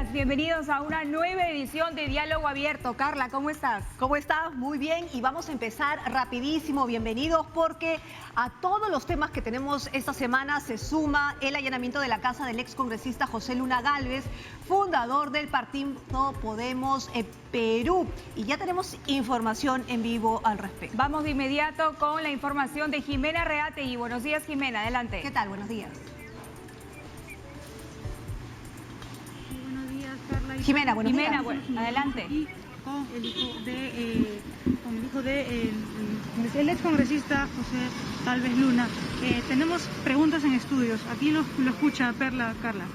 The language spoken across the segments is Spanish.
días, bienvenidos a una nueva edición de Diálogo Abierto. Carla, ¿cómo estás? ¿Cómo estás? Muy bien, y vamos a empezar rapidísimo. Bienvenidos, porque a todos los temas que tenemos esta semana se suma el allanamiento de la casa del excongresista José Luna Gálvez, fundador del partido Podemos Perú. Y ya tenemos información en vivo al respecto. Vamos de inmediato con la información de Jimena Reategui. Buenos días, Jimena, adelante. ¿Qué tal? Buenos días. Jimena, buenos días. Jimena, adelante. Y con el hijo del excongresista José Gálvez Luna. Tenemos preguntas en estudios. Aquí lo escucha Perla, Carla.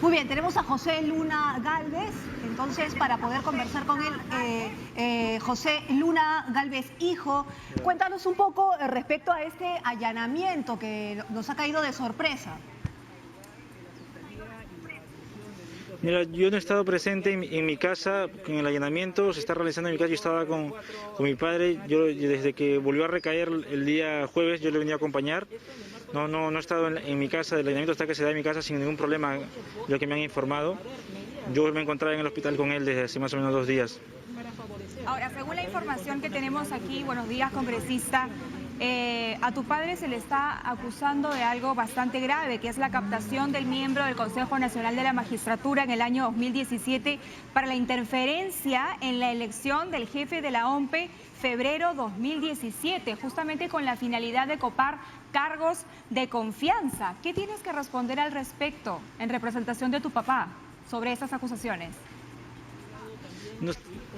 Muy bien, tenemos a José Luna Gálvez, entonces, para poder conversar con él. José Luna Gálvez, hijo, cuéntanos un poco respecto a este allanamiento que nos ha caído de sorpresa. Mira, yo no he estado presente en mi casa, en el allanamiento se está realizando en mi casa. Yo estaba con mi padre. Yo desde que volvió a recaer el día jueves, yo le venía a acompañar. No he estado en mi casa, el allanamiento hasta que se da en mi casa sin ningún problema, lo que me han informado. Yo me encontraba en el hospital con él desde hace más o menos 2 días. Ahora, según la información que tenemos aquí, buenos días, congresista, a tu padre se le está acusando de algo bastante grave, que es la captación del miembro del Consejo Nacional de la Magistratura en el año 2017 para la interferencia en la elección del jefe de la OMPE febrero 2017, justamente con la finalidad de copar cargos de confianza. ¿Qué tienes que responder al respecto en representación de tu papá sobre estas acusaciones?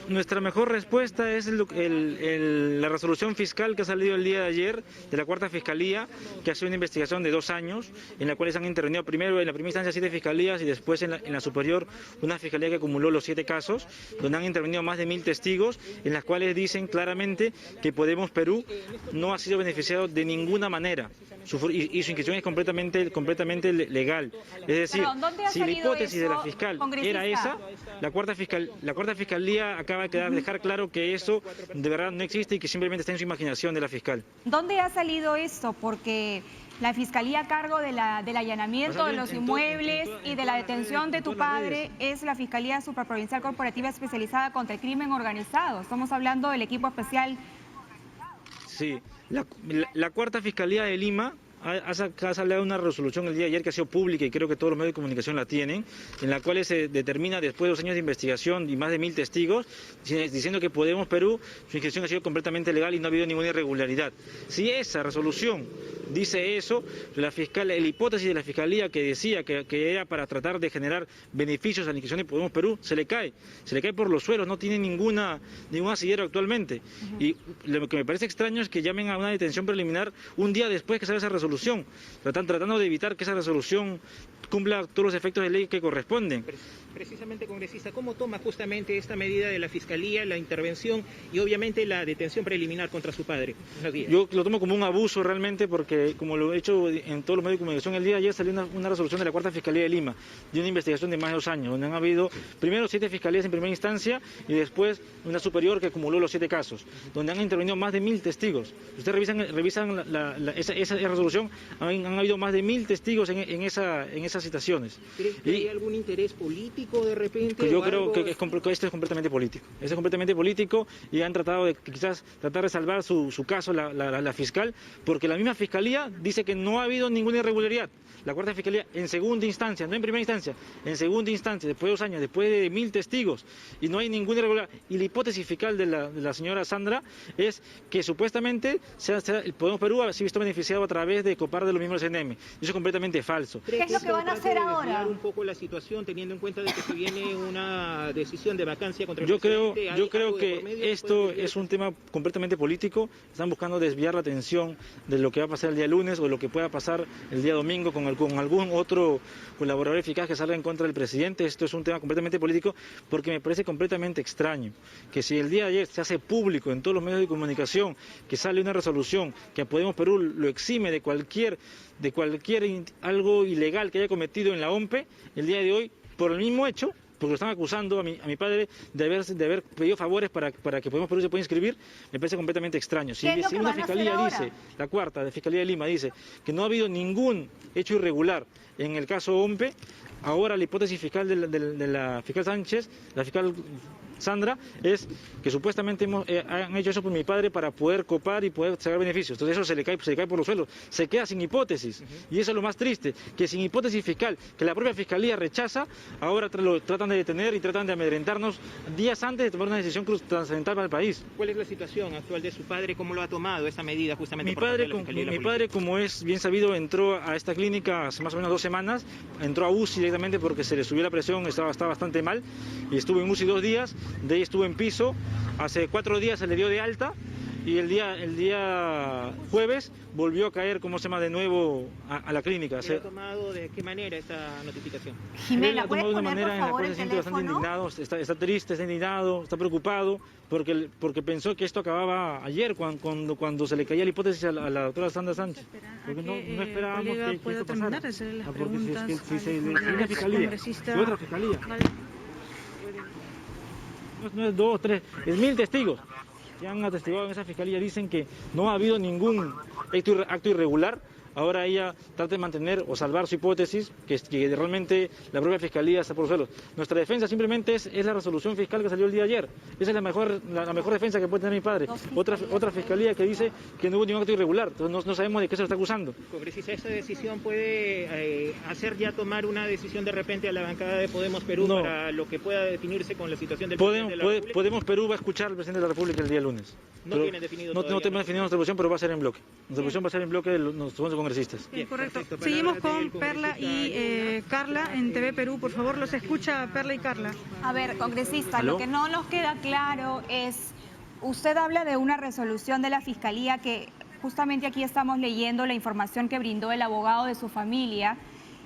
Nuestra mejor respuesta es la resolución fiscal que ha salido el día de ayer de la Cuarta Fiscalía, que ha sido una investigación de 2 años, en la cual se han intervenido primero en la primera instancia 7 fiscalías y después en la superior una fiscalía que acumuló los 7 casos, donde han intervenido más de 1000 testigos, en las cuales dicen claramente que Podemos Perú no ha sido beneficiado de ninguna manera. Y su inscripción es completamente legal. Es decir, si la hipótesis de la fiscal era esa, la cuarta fiscalía acaba de dejar claro que eso de verdad no existe y que simplemente está en su imaginación de la fiscal. ¿Dónde ha salido esto? Porque la fiscalía a cargo del allanamiento de los inmuebles y de la detención de tu padre es la Fiscalía Supraprovincial Corporativa Especializada contra el Crimen Organizado. Estamos hablando del equipo especial. Sí, la Cuarta Fiscalía de Lima ha salido una resolución el día de ayer que ha sido pública y creo que todos los medios de comunicación la tienen, en la cual se determina después de 2 años de investigación y más de 1000 testigos, diciendo que Podemos Perú, su inscripción ha sido completamente legal y no ha habido ninguna irregularidad. Si esa resolución dice eso, la hipótesis de la Fiscalía que decía que era para tratar de generar beneficios a la inscripción de Podemos Perú, se le cae por los suelos, no tiene ningún asidero actualmente. Y lo que me parece extraño es que llamen a una detención preliminar un día después que sale esa resolución, tratando de evitar que esa resolución cumpla todos los efectos de ley que corresponden. Precisamente, congresista, ¿cómo toma justamente esta medida de la Fiscalía, la intervención y obviamente la detención preliminar contra su padre? Yo lo tomo como un abuso realmente, porque como lo he hecho en todos los medios de comunicación, el día de ayer salió una resolución de la Cuarta Fiscalía de Lima, de una investigación de más de 2 años, donde han habido primero 7 fiscalías en primera instancia y después una superior que acumuló los 7 casos, donde han intervenido más de 1000 testigos. Ustedes revisan esa resolución, han habido más de 1000 testigos en esas citaciones. ¿Cree que hay algún interés político de repente? Yo creo que esto es completamente político. Esto es completamente político y han tratado de quizás tratar de salvar su caso la fiscal, porque la misma fiscalía dice que no ha habido ninguna irregularidad. La Cuarta Fiscalía en segunda instancia, no en primera instancia, en segunda instancia, después de 2 años, después de 1000 testigos, y no hay ninguna irregularidad. Y la hipótesis fiscal de la señora Sandra es que supuestamente el Podemos Perú ha sido visto beneficiado a través de copar de los mismos CNM. Eso es completamente falso. ¿Qué es lo que van a hacer ahora? Un poco la situación, teniendo en cuenta de que se viene una decisión de vacancia contra el Yo presidente. creo que esto es un tema completamente político. Están buscando desviar la atención de lo que va a pasar el día lunes o lo que pueda pasar el día domingo con algún otro colaborador eficaz que salga en contra del presidente. Esto es un tema completamente político, porque me parece completamente extraño que si el día de ayer se hace público en todos los medios de comunicación que sale una resolución que a Podemos Perú lo exime de cualquier algo ilegal que haya cometido en la OMPE, el día de hoy, por el mismo hecho, porque lo están acusando a mi padre de haber pedido favores para que Podemos Perú se pueda inscribir, me parece completamente extraño. Si una fiscalía dice, la Cuarta de Fiscalía de Lima dice que no ha habido ningún hecho irregular en el caso OMPE, Ahora la hipótesis fiscal de la fiscal Sánchez, la fiscal Sandra, es que supuestamente han hecho eso por mi padre para poder copar y poder sacar beneficios. Entonces eso se le cae por los suelos, se queda sin hipótesis. Y eso es lo más triste, que sin hipótesis fiscal, que la propia fiscalía rechaza, ahora lo tratan de detener y tratan de amedrentarnos días antes de tomar una decisión trascendental para el país. ¿Cuál es la situación actual de su padre? ¿Cómo lo ha tomado esta medida justamente? Mi padre, como es bien sabido, entró a esta clínica hace más o menos 2 semanas, entró a UCI directamente porque se le subió la presión, estaba bastante mal, y estuvo en UCI 2 días, de ahí estuvo en piso, hace 4 días se le dio de alta, y el día jueves volvió a caer, de nuevo a la clínica. ¿Y ha tomado de qué manera esta notificación? Jimena, Él ha tomado de una manera en la cual el se siente bastante indignado, está triste, está indignado, está preocupado, porque pensó que esto acababa ayer, cuando se le caía la hipótesis a la doctora Sandra Sánchez. Porque no esperábamos que esto pasara. Porque si se le una fiscalía y otra fiscalía, no es 2, 3, es 1000 testigos que han atestiguado en esa fiscalía, dicen que no ha habido ningún acto irregular. Ahora ella trata de mantener o salvar su hipótesis, que realmente la propia fiscalía está por los suelos. Nuestra defensa simplemente es la resolución fiscal que salió el día de ayer. Esa es la mejor defensa que puede tener mi padre. Otra fiscalía que dice que no hubo ningún acto irregular. Entonces no sabemos de qué se lo está acusando. Congresista, ¿esta decisión puede hacer ya tomar una decisión de repente a la bancada de Podemos Perú para lo que pueda definirse con la situación del presidente de la República? Podemos Perú va a escuchar al presidente de la República el día lunes. No tienen definido todavía. No tenemos definido nuestra posición, pero va a ser en bloque. Nuestra posición va a ser en bloque de los congresistas. Bien, correcto. Perfecto. Seguimos con Perla y Carla en TV Perú. Por favor, los escucha Perla y Carla. A ver, congresista, ¿Aló? lo que no nos queda claro es, usted habla de una resolución de la Fiscalía que justamente aquí estamos leyendo la información que brindó el abogado de su familia,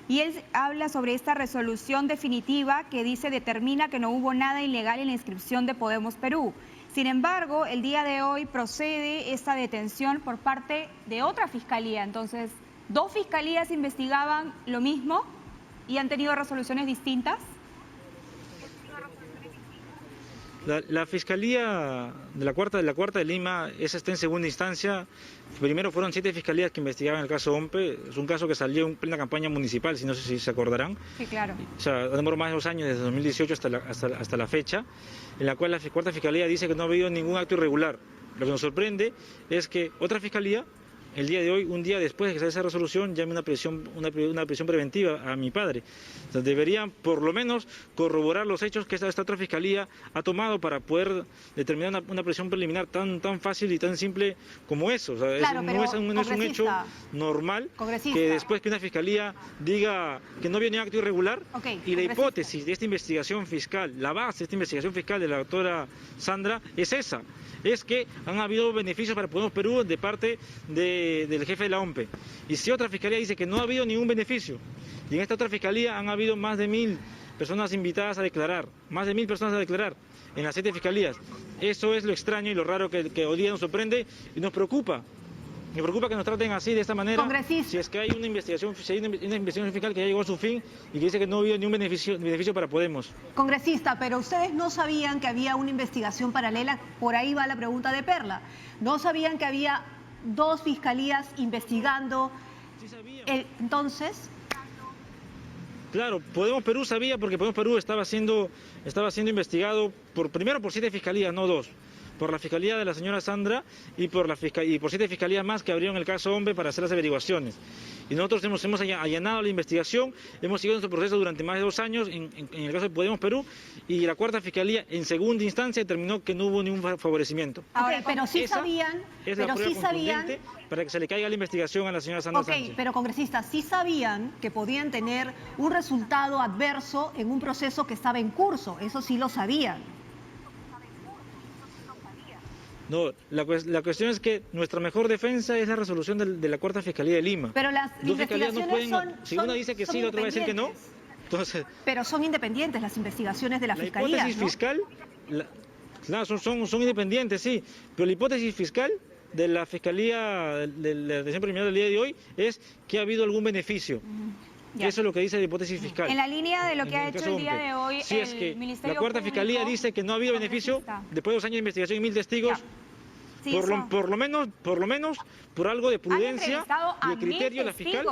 y él habla sobre esta resolución definitiva que determina que no hubo nada ilegal en la inscripción de Podemos Perú. Sin embargo, el día de hoy procede esta detención por parte de otra fiscalía. Entonces, 2 fiscalías investigaban lo mismo y han tenido resoluciones distintas. La Fiscalía de la Cuarta de Lima, esa está en segunda instancia. Primero fueron 7 fiscalías que investigaban el caso OMPE. Es un caso que salió en plena campaña municipal, no sé si se acordarán. Sí, claro. O sea, demoró más de 2 años, desde 2018 hasta la fecha, en la cual la Cuarta Fiscalía dice que no ha habido ningún acto irregular. Lo que nos sorprende es que otra fiscalía, el día de hoy, un día después de que sale esa resolución, llame una prisión preventiva a mi padre. O sea, deberían por lo menos corroborar los hechos que esta otra fiscalía ha tomado para poder determinar una prisión preliminar tan fácil y tan simple como eso. O sea, Claro, no es un hecho normal que después que una fiscalía diga que no viene acto irregular, y la hipótesis de esta investigación fiscal, la base de esta investigación fiscal de la doctora Sandra es esa. Es que han habido beneficios para Podemos Perú de parte del jefe de la OMPE. Y si otra fiscalía dice que no ha habido ningún beneficio, y en esta otra fiscalía han habido más de 1000 personas invitadas a declarar, más de 1000 personas a declarar en las 7 fiscalías. Eso es lo extraño y lo raro que hoy día nos sorprende y nos preocupa. Me preocupa que nos traten así, de esta manera, si es que hay una investigación fiscal que ya llegó a su fin y que dice que no ha habido ningún beneficio para Podemos. Congresista, pero ustedes no sabían que había una investigación paralela, por ahí va la pregunta de Perla. ¿No sabían que había 2 fiscalías investigando? Sí sabían. Entonces... Claro, Podemos Perú sabía, porque Podemos Perú estaba siendo investigado primero por 7 fiscalías, no 2. Por la fiscalía de la señora Sandra y por 7 fiscalías más que abrieron el caso OMPE para hacer las averiguaciones. Y nosotros hemos allanado la investigación, hemos seguido nuestro proceso durante más de 2 años en el caso de Podemos Perú, y la Cuarta Fiscalía en segunda instancia determinó que no hubo ningún favorecimiento. Ahora, pero sí sabían, para que se le caiga la investigación a la señora Sandra Sánchez. Pero congresistas, sí sabían que podían tener un resultado adverso en un proceso que estaba en curso, eso sí lo sabían. No, la cuestión es que nuestra mejor defensa es la resolución de la Cuarta Fiscalía de Lima. Pero las 2 fiscalías no pueden, investigaciones si una dice que sí, la otra va a decir que no. Entonces, pero son independientes las investigaciones de la Fiscalía, La hipótesis fiscal, claro, son independientes, sí, pero la hipótesis fiscal de la Fiscalía de la detención preliminar del día de hoy es que ha habido algún beneficio. Eso es lo que dice la hipótesis fiscal. En la línea de lo que ha hecho el día de hoy si es que Ministerio la Cuarta Público, Fiscalía dice que no ha habido beneficio, después de 2 años de investigación y 1000 testigos, por lo menos por algo de prudencia y de criterio de la fiscal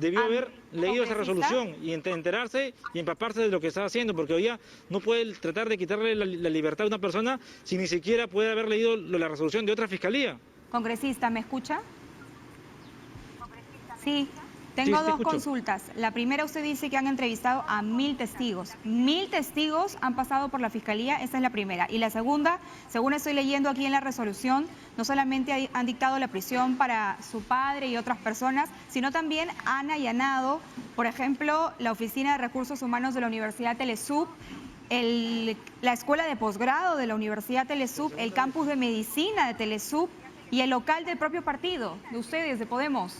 debió haber leído esa ¿Congresista? resolución y enterarse y empaparse de lo que estaba haciendo, porque hoy día no puede tratar de quitarle la libertad a una persona si ni siquiera puede haber leído la resolución de otra fiscalía. Congresista, ¿me escucha? Sí. Tengo Sí, te dos escucho. consultas. La primera, usted dice que han entrevistado a 1000 testigos. 1000 testigos han pasado por la Fiscalía, esa es la primera. Y la segunda, según estoy leyendo aquí en la resolución, no solamente han dictado la prisión para su padre y otras personas, sino también han allanado, por ejemplo, la Oficina de Recursos Humanos de la Universidad Telesub, la Escuela de Posgrado de la Universidad Telesub, el Campus de Medicina de Telesub y el local del propio partido, de ustedes, de Podemos.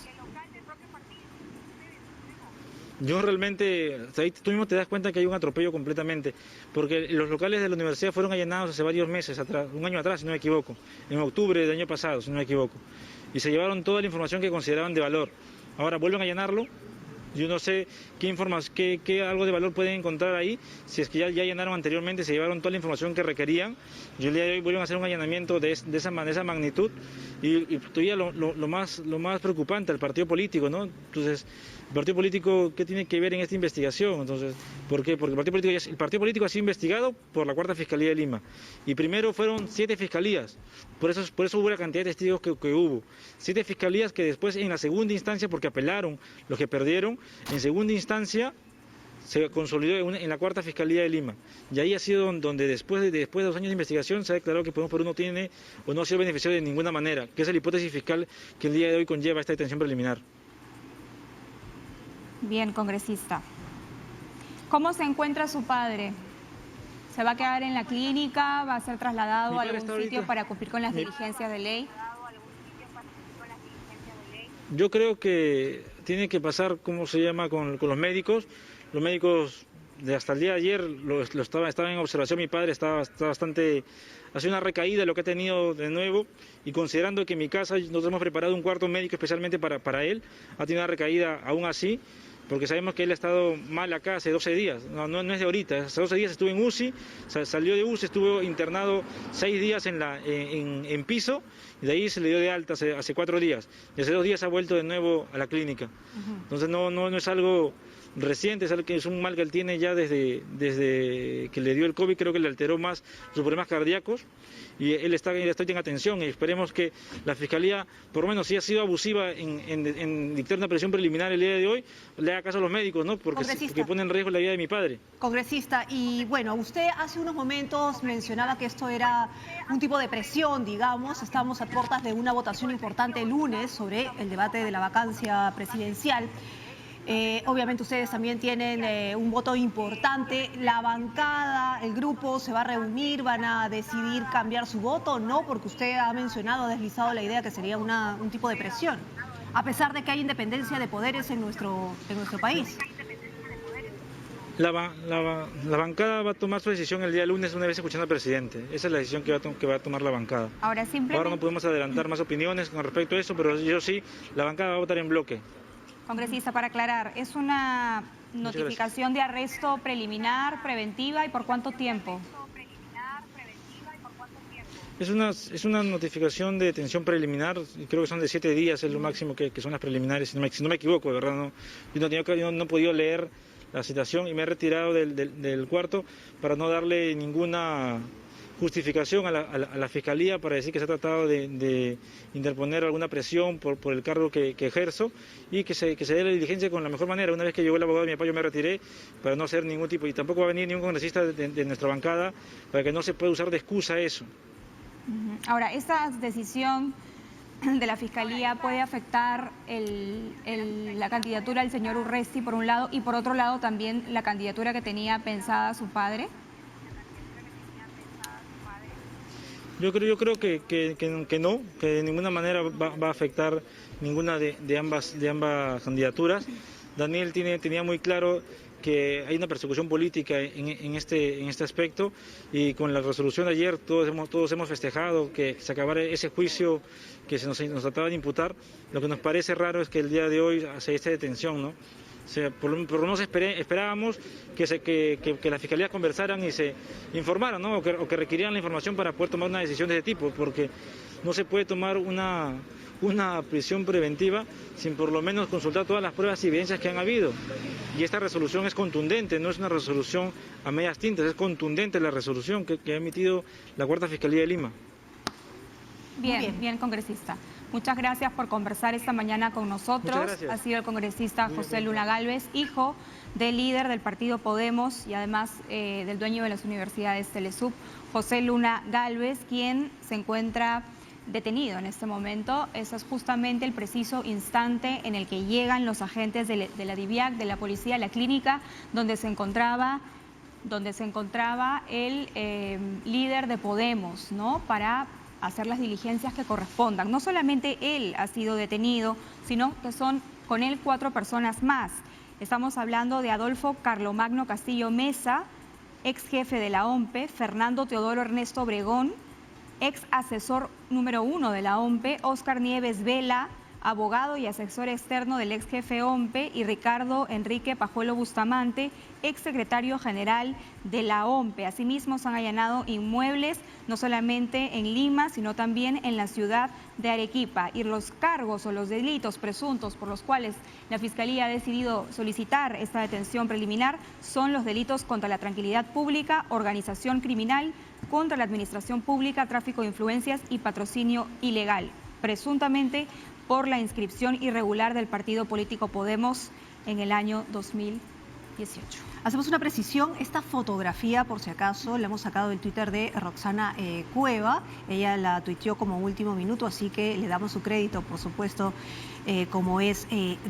Yo realmente, ahí tú mismo te das cuenta que hay un atropello completamente, porque los locales de la universidad fueron allanados hace varios meses atrás, un año atrás, si no me equivoco, en octubre del año pasado, si no me equivoco, y se llevaron toda la información que consideraban de valor. Ahora vuelven a allanarlo. Yo no sé qué algo de valor pueden encontrar ahí, si es que ya allanaron anteriormente, se llevaron toda la información que requerían. Yo el día de hoy vuelven a hacer un allanamiento de esa magnitud y todavía lo más preocupante al partido político, ¿no? Entonces, el partido político, ¿qué tiene que ver en esta investigación? Entonces, ¿por qué? Porque el partido político ha sido investigado por la Cuarta Fiscalía de Lima y primero fueron 7 fiscalías, por eso hubo la cantidad de testigos que hubo. 7 fiscalías que después en la segunda instancia, porque apelaron los que perdieron, en segunda instancia se consolidó en la Cuarta Fiscalía de Lima. Y ahí ha sido donde después de 2 años de investigación se ha declarado que Podemos Perú no tiene o no ha sido beneficiario de ninguna manera, que es la hipótesis fiscal que el día de hoy conlleva esta detención preliminar. Bien, congresista. ¿Cómo se encuentra su padre? ¿Se va a quedar en la clínica? ¿Va a ser trasladado Mi a padre algún está sitio ahorita- para cumplir con las mi- diligencias de ley? Yo creo que tiene que pasar, ¿cómo se llama?, con los médicos. Los médicos, hasta el día de ayer, estaba en observación. Mi padre está bastante... Ha sido una recaída de lo que ha tenido de nuevo, y considerando que en mi casa nosotros hemos preparado un cuarto médico especialmente para él, ha tenido una recaída aún así, porque sabemos que él ha estado mal acá hace 12 días, no es de ahorita, hace 12 días estuvo en UCI, salió de UCI, estuvo internado 6 días en piso, y de ahí se le dio de alta hace 4 días, y hace 2 días ha vuelto de nuevo a la clínica. Entonces no es algo reciente, es un mal que él tiene ya desde que le dio el COVID, creo que le alteró más sus problemas cardíacos, y él está en atención, y esperemos que la Fiscalía, por lo menos si ha sido abusiva en dictar una prisión preliminar el día de hoy, le haga caso a los médicos, ¿no? Porque pone en riesgo la vida de mi padre. Congresista, y bueno, usted hace unos momentos mencionaba que esto era un tipo de presión, digamos. Estamos a puertas de una votación importante el lunes sobre el debate de la vacancia presidencial. Obviamente ustedes también tienen un voto importante. ¿La bancada, el grupo se va a reunir, van a decidir cambiar su voto o no? Porque usted ha mencionado, ha deslizado la idea que sería un tipo de presión, a pesar de que hay independencia de poderes en nuestro país. La bancada va a tomar su decisión el día lunes una vez escuchando al presidente. Esa es la decisión que va a tomar la bancada. Ahora simplemente... Ahora no podemos adelantar más opiniones con respecto a eso, pero yo sí, la bancada va a votar en bloque. Congresista, para aclarar, ¿es una notificación de arresto preliminar, preventiva y por cuánto tiempo? Es una notificación de detención preliminar, creo que son de 7 días, es lo máximo que son las preliminares, si no me equivoco, de verdad. Yo no he podido leer la citación y me he retirado del cuarto para no darle ninguna justificación a la Fiscalía para decir que se ha tratado de interponer alguna presión por el cargo que ejerzo, y que se dé la diligencia con la mejor manera. Una vez que llegó el abogado de mi papá, yo me retiré para no hacer ningún tipo, y tampoco va a venir ningún congresista de nuestra bancada para que no se pueda usar de excusa eso. Ahora, esta decisión de la Fiscalía puede afectar la candidatura del señor Urresti por un lado, y por otro lado también la candidatura que tenía pensada su padre. Yo creo que no, que de ninguna manera va a afectar ninguna de ambas candidaturas. Daniel tenía muy claro que hay una persecución política en este aspecto, y con la resolución de ayer todos hemos festejado que se acabara ese juicio que nos trataba de imputar. Lo que nos parece raro es que el día de hoy se esta detención, ¿no? O sea, por lo menos esperábamos que las fiscalías conversaran y se informaran, ¿no? o que requirieran la información para poder tomar una decisión de ese tipo, porque no se puede tomar una prisión preventiva sin por lo menos consultar todas las pruebas y evidencias que han habido. Y esta resolución es contundente, no es una resolución a medias tintas, es contundente la resolución que ha emitido la Cuarta Fiscalía de Lima. Bien, congresista. Muchas gracias por conversar esta mañana con nosotros. Ha sido el congresista José Luna Gálvez, hijo del líder del partido Podemos y además del dueño de las universidades Telesub, José Luna Gálvez, quien se encuentra detenido en este momento. Ese es justamente el preciso instante en el que llegan los agentes de la DIVIAC, de la policía, a la clínica donde se encontraba el líder de Podemos, ¿no? Para hacer las diligencias que correspondan. No solamente él ha sido detenido, sino que son con él 4 personas más. Estamos hablando de Adolfo Carlomagno Castillo Mesa, ex jefe de la OMPE, Fernando Teodoro Ernesto Obregón, ex asesor número 1 de la OMPE, Óscar Nieves Vela, abogado y asesor externo del ex jefe OMPE, y Ricardo Enrique Pajuelo Bustamante, ex secretario general de la OMPE. Asimismo, se han allanado inmuebles no solamente en Lima, sino también en la ciudad de Arequipa. Y los cargos o los delitos presuntos por los cuales la Fiscalía ha decidido solicitar esta detención preliminar son los delitos contra la tranquilidad pública, organización criminal, contra la administración pública, tráfico de influencias y patrocinio ilegal, presuntamente por la inscripción irregular del partido político Podemos en el año 2018. Hacemos una precisión, esta fotografía, por si acaso, la hemos sacado del Twitter de Roxana Cueva. Ella la tuiteó como último minuto, así que le damos su crédito, por supuesto, como es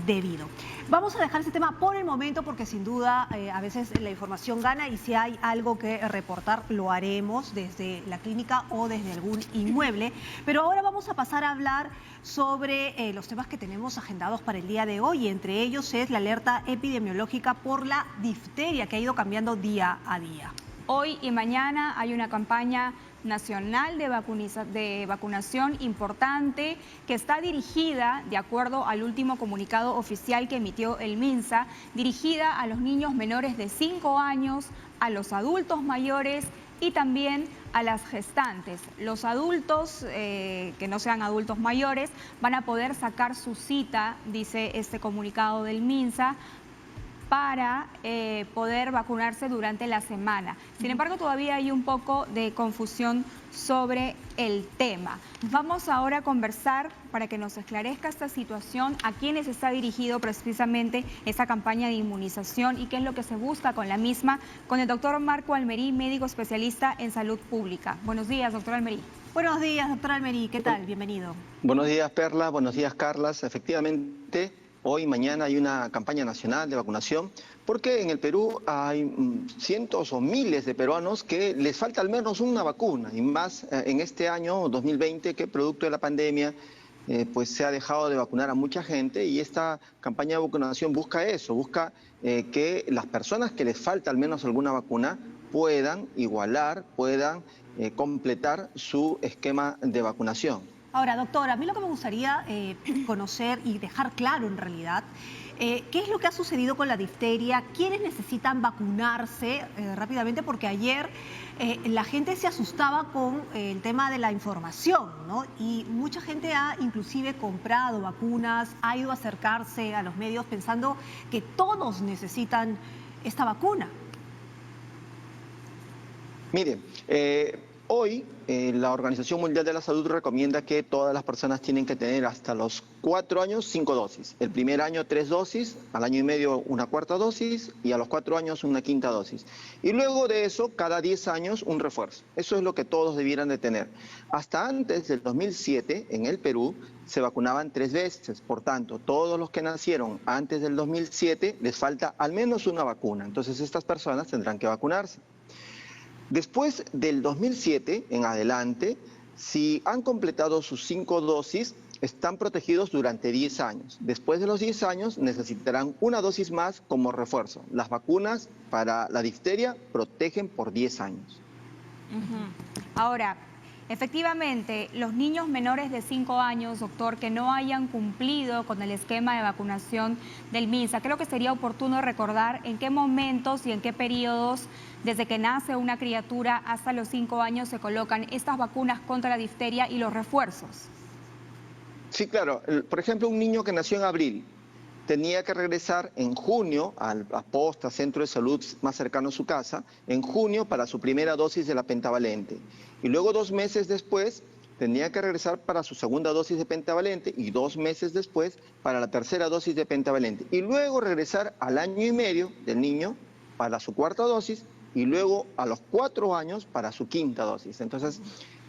debido. Vamos a dejar este tema por el momento porque sin duda a veces la información gana y si hay algo que reportar lo haremos desde la clínica o desde algún inmueble. Pero ahora vamos a pasar a hablar sobre los temas que tenemos agendados para el día de hoy. Entre ellos es la alerta epidemiológica por la difteria que ha ido cambiando día a día. Hoy y mañana hay una campaña nacional de vacunación importante que está dirigida, de acuerdo al último comunicado oficial que emitió el MINSA, dirigida a los niños menores de 5 años, a los adultos mayores y también a las gestantes. Los adultos que no sean adultos mayores van a poder sacar su cita, dice este comunicado del MINSA, para poder vacunarse durante la semana. Sin embargo, todavía hay un poco de confusión sobre el tema. Vamos ahora a conversar para que nos esclarezca esta situación, a quiénes está dirigido precisamente esa campaña de inmunización y qué es lo que se busca con la misma, con el doctor Marco Almerí, médico especialista en salud pública. Buenos días, doctor Almerí. Buenos días, doctor Almerí. ¿Qué tal? Bienvenido. Buenos días, Perla. Buenos días, Carlas. Efectivamente, hoy y mañana hay una campaña nacional de vacunación porque en el Perú hay cientos o miles de peruanos que les falta al menos una vacuna y más en este año 2020 que producto de la pandemia pues se ha dejado de vacunar a mucha gente y esta campaña de vacunación busca eso, busca que las personas que les falta al menos alguna vacuna puedan igualar, puedan completar su esquema de vacunación. Ahora, doctora, a mí lo que me gustaría conocer y dejar claro en realidad, ¿qué es lo que ha sucedido con la difteria? ¿Quiénes necesitan vacunarse rápidamente? Porque ayer la gente se asustaba con el tema de la información, ¿no? Y mucha gente ha inclusive comprado vacunas, ha ido a acercarse a los medios pensando que todos necesitan esta vacuna. Mire, hoy la Organización Mundial de la Salud recomienda que todas las personas tienen que tener hasta los 4 años 5 dosis. El primer año 3 dosis, al año y medio una cuarta dosis y a los 4 años una quinta dosis. Y luego de eso, cada 10 años un refuerzo. Eso es lo que todos debieran de tener. Hasta antes del 2007, en el Perú, se vacunaban 3 veces. Por tanto, todos los que nacieron antes del 2007 les falta al menos una vacuna. Entonces, estas personas tendrán que vacunarse. Después del 2007 en adelante, si han completado sus 5 dosis, están protegidos durante 10 años. Después de los 10 años necesitarán una dosis más como refuerzo. Las vacunas para la difteria protegen por 10 años. Ahora, Efectivamente, los niños menores de 5 años, doctor, que no hayan cumplido con el esquema de vacunación del MINSA, creo que sería oportuno recordar en qué momentos y en qué periodos, desde que nace una criatura hasta los 5 años, se colocan estas vacunas contra la difteria y los refuerzos. Sí, claro. Por ejemplo, un niño que nació en abril tenía que regresar en junio al posta, centro de salud más cercano a su casa, en junio para su primera dosis de la pentavalente. Y luego 2 meses después tenía que regresar para su segunda dosis de pentavalente y 2 meses después para la tercera dosis de pentavalente. Y luego regresar al año y medio del niño para su cuarta dosis y luego a los 4 años para su quinta dosis. Entonces,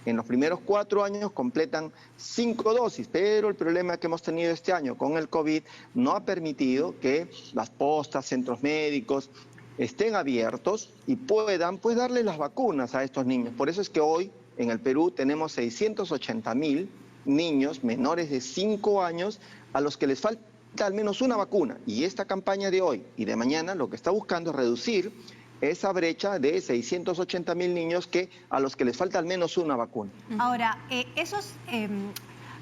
en los primeros 4 años completan 5 dosis, pero el problema que hemos tenido este año con el COVID no ha permitido que las postas, centros médicos estén abiertos y puedan pues darle las vacunas a estos niños. Por eso es que hoy en el Perú tenemos 680.000 niños menores de 5 años a los que les falta al menos una vacuna. Y esta campaña de hoy y de mañana lo que está buscando es reducir esa brecha de 680.000 niños a los que les falta al menos una vacuna. Ahora,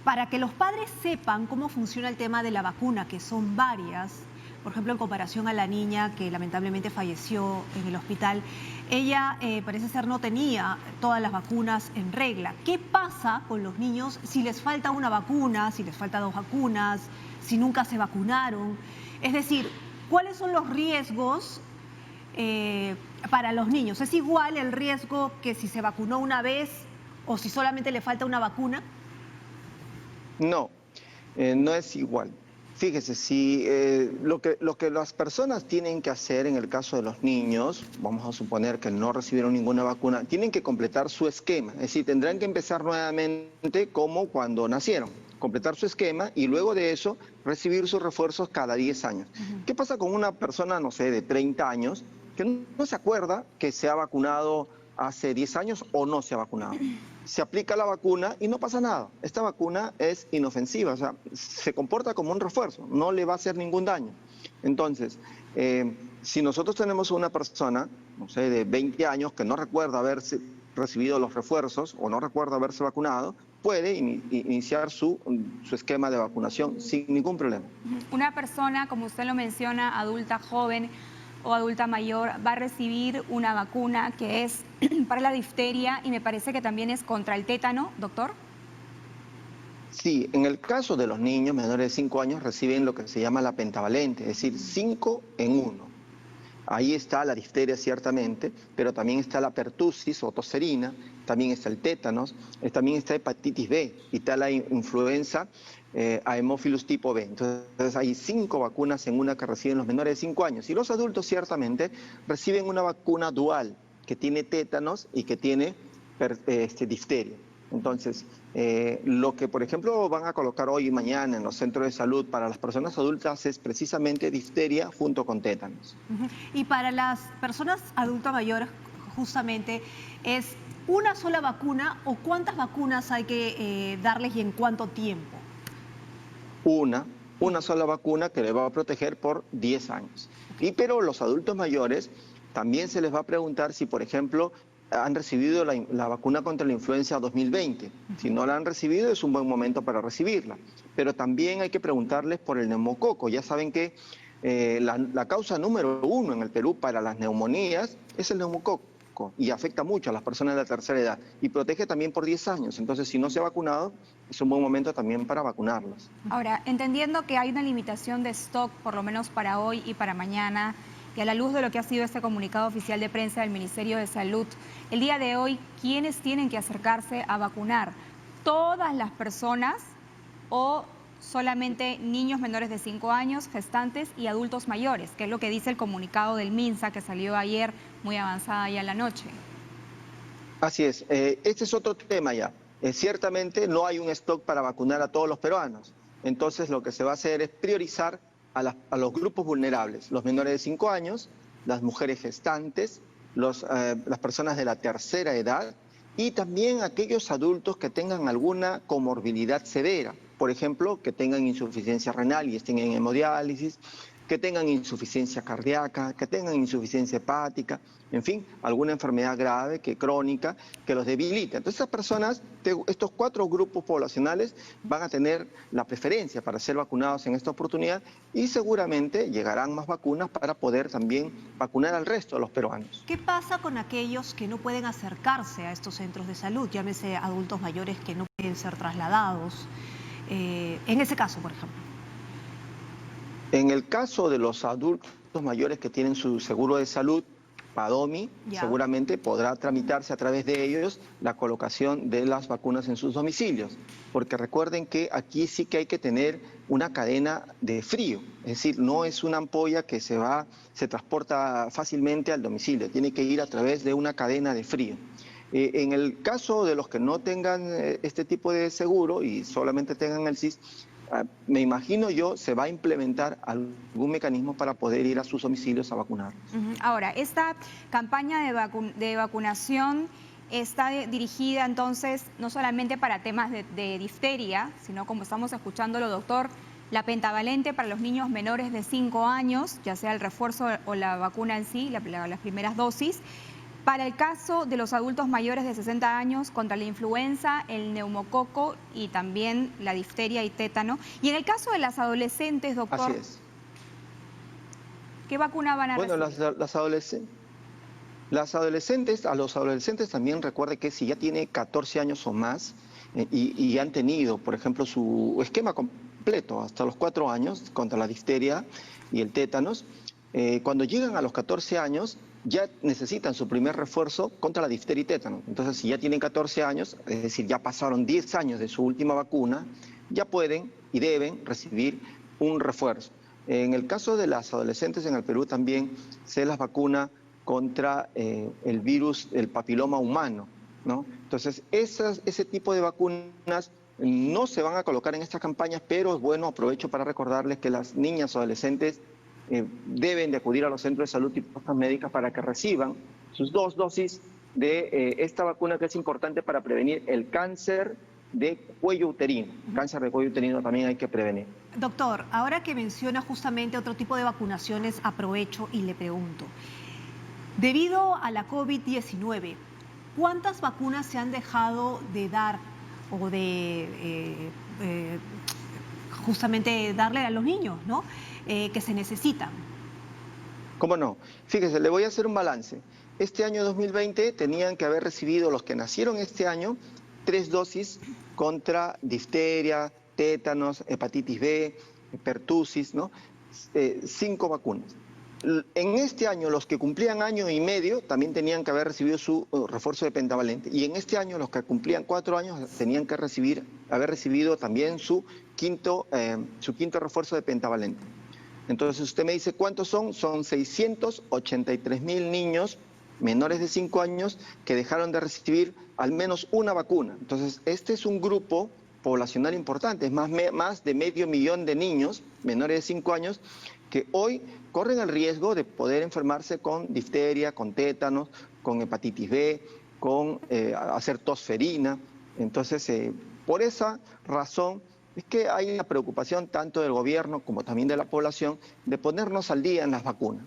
para que los padres sepan cómo funciona el tema de la vacuna, que son varias, por ejemplo, en comparación a la niña que lamentablemente falleció en el hospital, ella parece ser no tenía todas las vacunas en regla. ¿Qué pasa con los niños si les falta una vacuna, si les falta 2 vacunas, si nunca se vacunaron? Es decir, ¿cuáles son los riesgos para los niños? ¿Es igual el riesgo que si se vacunó una vez o si solamente le falta una vacuna? No, no es igual. Fíjese, si lo que las personas tienen que hacer en el caso de los niños, vamos a suponer que no recibieron ninguna vacuna, tienen que completar su esquema, es decir, tendrán que empezar nuevamente como cuando nacieron, completar su esquema y luego de eso recibir sus refuerzos cada 10 años. ¿Qué pasa con una persona, no sé, de 30 años que no se acuerda que se ha vacunado hace 10 años o no se ha vacunado? Se aplica la vacuna y no pasa nada. Esta vacuna es inofensiva, o sea, se comporta como un refuerzo, no le va a hacer ningún daño. Entonces, si nosotros tenemos una persona, no sé, de 20 años que no recuerda haberse recibido los refuerzos o no recuerda haberse vacunado, puede iniciar su esquema de vacunación sin ningún problema. Una persona, como usted lo menciona, adulta joven o adulta mayor, va a recibir una vacuna que es para la difteria y me parece que también es contra el tétano, doctor. Sí, en el caso de los niños menores de 5 años reciben lo que se llama la pentavalente, es decir, 5 en 1. Ahí está la difteria ciertamente, pero también está la pertusis o tosferina, también está el tétanos, también está hepatitis B y está la influenza a Haemophilus tipo B. Entonces hay 5 vacunas en una que reciben los menores de 5 años. Y los adultos ciertamente reciben una vacuna dual que tiene tétanos y que tiene difteria. Entonces, lo que, por ejemplo, van a colocar hoy y mañana en los centros de salud para las personas adultas es precisamente difteria junto con tétanos. Y para las personas adultas mayores, justamente, ¿es una sola vacuna o cuántas vacunas hay que darles y en cuánto tiempo? Una sola vacuna que le va a proteger por 10 años. Pero los adultos mayores también se les va a preguntar si, por ejemplo, han recibido la vacuna contra la influenza 2020. Si no la han recibido, es un buen momento para recibirla. Pero también hay que preguntarles por el neumococo. Ya saben que la causa número 1 en el Perú para las neumonías es el neumococo y afecta mucho a las personas de la tercera edad y protege también por 10 años. Entonces, si no se ha vacunado, es un buen momento también para vacunarlos. Ahora, entendiendo que hay una limitación de stock, por lo menos para hoy y para mañana, y a la luz de lo que ha sido este comunicado oficial de prensa del Ministerio de Salud, el día de hoy, ¿quiénes tienen que acercarse a vacunar? ¿Todas las personas o solamente niños menores de 5 años, gestantes y adultos mayores? Que es lo que dice el comunicado del MINSA que salió ayer, muy avanzada ya en la noche. Así es. Este es otro tema ya. Ciertamente no hay un stock para vacunar a todos los peruanos. Entonces lo que se va a hacer es priorizar a los grupos vulnerables, los menores de 5 años, las mujeres gestantes, las personas de la tercera edad y también aquellos adultos que tengan alguna comorbilidad severa, por ejemplo, que tengan insuficiencia renal y estén en hemodiálisis, que tengan insuficiencia cardíaca, que tengan insuficiencia hepática, en fin, alguna enfermedad grave, crónica, que los debilite. Entonces, esas personas, estos 4 grupos poblacionales van a tener la preferencia para ser vacunados en esta oportunidad y seguramente llegarán más vacunas para poder también vacunar al resto de los peruanos. ¿Qué pasa con aquellos que no pueden acercarse a estos centros de salud? Llámese adultos mayores que no pueden ser trasladados. En ese caso, por ejemplo. En el caso de los adultos mayores que tienen su seguro de salud, PADOMI, seguramente podrá tramitarse a través de ellos la colocación de las vacunas en sus domicilios, porque recuerden que aquí sí que hay que tener una cadena de frío, es decir, no es una ampolla que se transporta fácilmente al domicilio, tiene que ir a través de una cadena de frío. En el caso de los que no tengan este tipo de seguro y solamente tengan el SIS, me imagino yo, se va a implementar algún mecanismo para poder ir a sus domicilios a vacunar. Ahora, esta campaña de vacunación está dirigida entonces no solamente para temas de difteria, sino como estamos escuchándolo, doctor, la pentavalente para los niños menores de 5 años, ya sea el refuerzo o la vacuna en sí, las primeras dosis. Para el caso de los adultos mayores de 60 años contra la influenza, el neumococo y también la difteria y tétano. Y en el caso de las adolescentes, doctor, así es. ¿Qué vacuna van a recibir? A los adolescentes también recuerde que si ya tiene 14 años o más y han tenido, por ejemplo, su esquema completo hasta los 4 años contra la difteria y el tétanos, cuando llegan a los 14 años, ya necesitan su primer refuerzo contra la difteria y tétano. Entonces, si ya tienen 14 años, es decir, ya pasaron 10 años de su última vacuna, ya pueden y deben recibir un refuerzo. En el caso de las adolescentes en el Perú también se las vacuna contra el virus, el papiloma humano, ¿no? Entonces, ese tipo de vacunas no se van a colocar en estas campañas, pero es bueno, aprovecho para recordarles que las niñas o adolescentes deben de acudir a los centros de salud y postas médicas para que reciban sus 2 dosis de esta vacuna, que es importante para prevenir el cáncer de cuello uterino. Cáncer de cuello uterino también hay que prevenir. Doctor, ahora que menciona justamente otro tipo de vacunaciones, aprovecho y le pregunto. Debido a la COVID-19, ¿cuántas vacunas se han dejado de dar o de justamente darle a los niños, ¿no? Que se necesitan? ¿Cómo no? Fíjese, le voy a hacer un balance. Este año 2020 tenían que haber recibido los que nacieron este año 3 dosis contra difteria, tétanos, hepatitis B, pertusis, ¿no? 5 vacunas. En este año, los que cumplían año y medio también tenían que haber recibido su refuerzo de pentavalente. Y en este año, los que cumplían 4 años tenían que haber recibido también su quinto refuerzo de pentavalente. Entonces, usted me dice, ¿cuántos son? Son 683.000 niños menores de 5 años que dejaron de recibir al menos una vacuna. Entonces, este es un grupo poblacional importante, es más de 500.000 de niños menores de 5 años que hoy corren el riesgo de poder enfermarse con difteria, con tétanos, con hepatitis B, con hacer tosferina. Entonces, por esa razón es que hay una preocupación tanto del gobierno como también de la población de ponernos al día en las vacunas.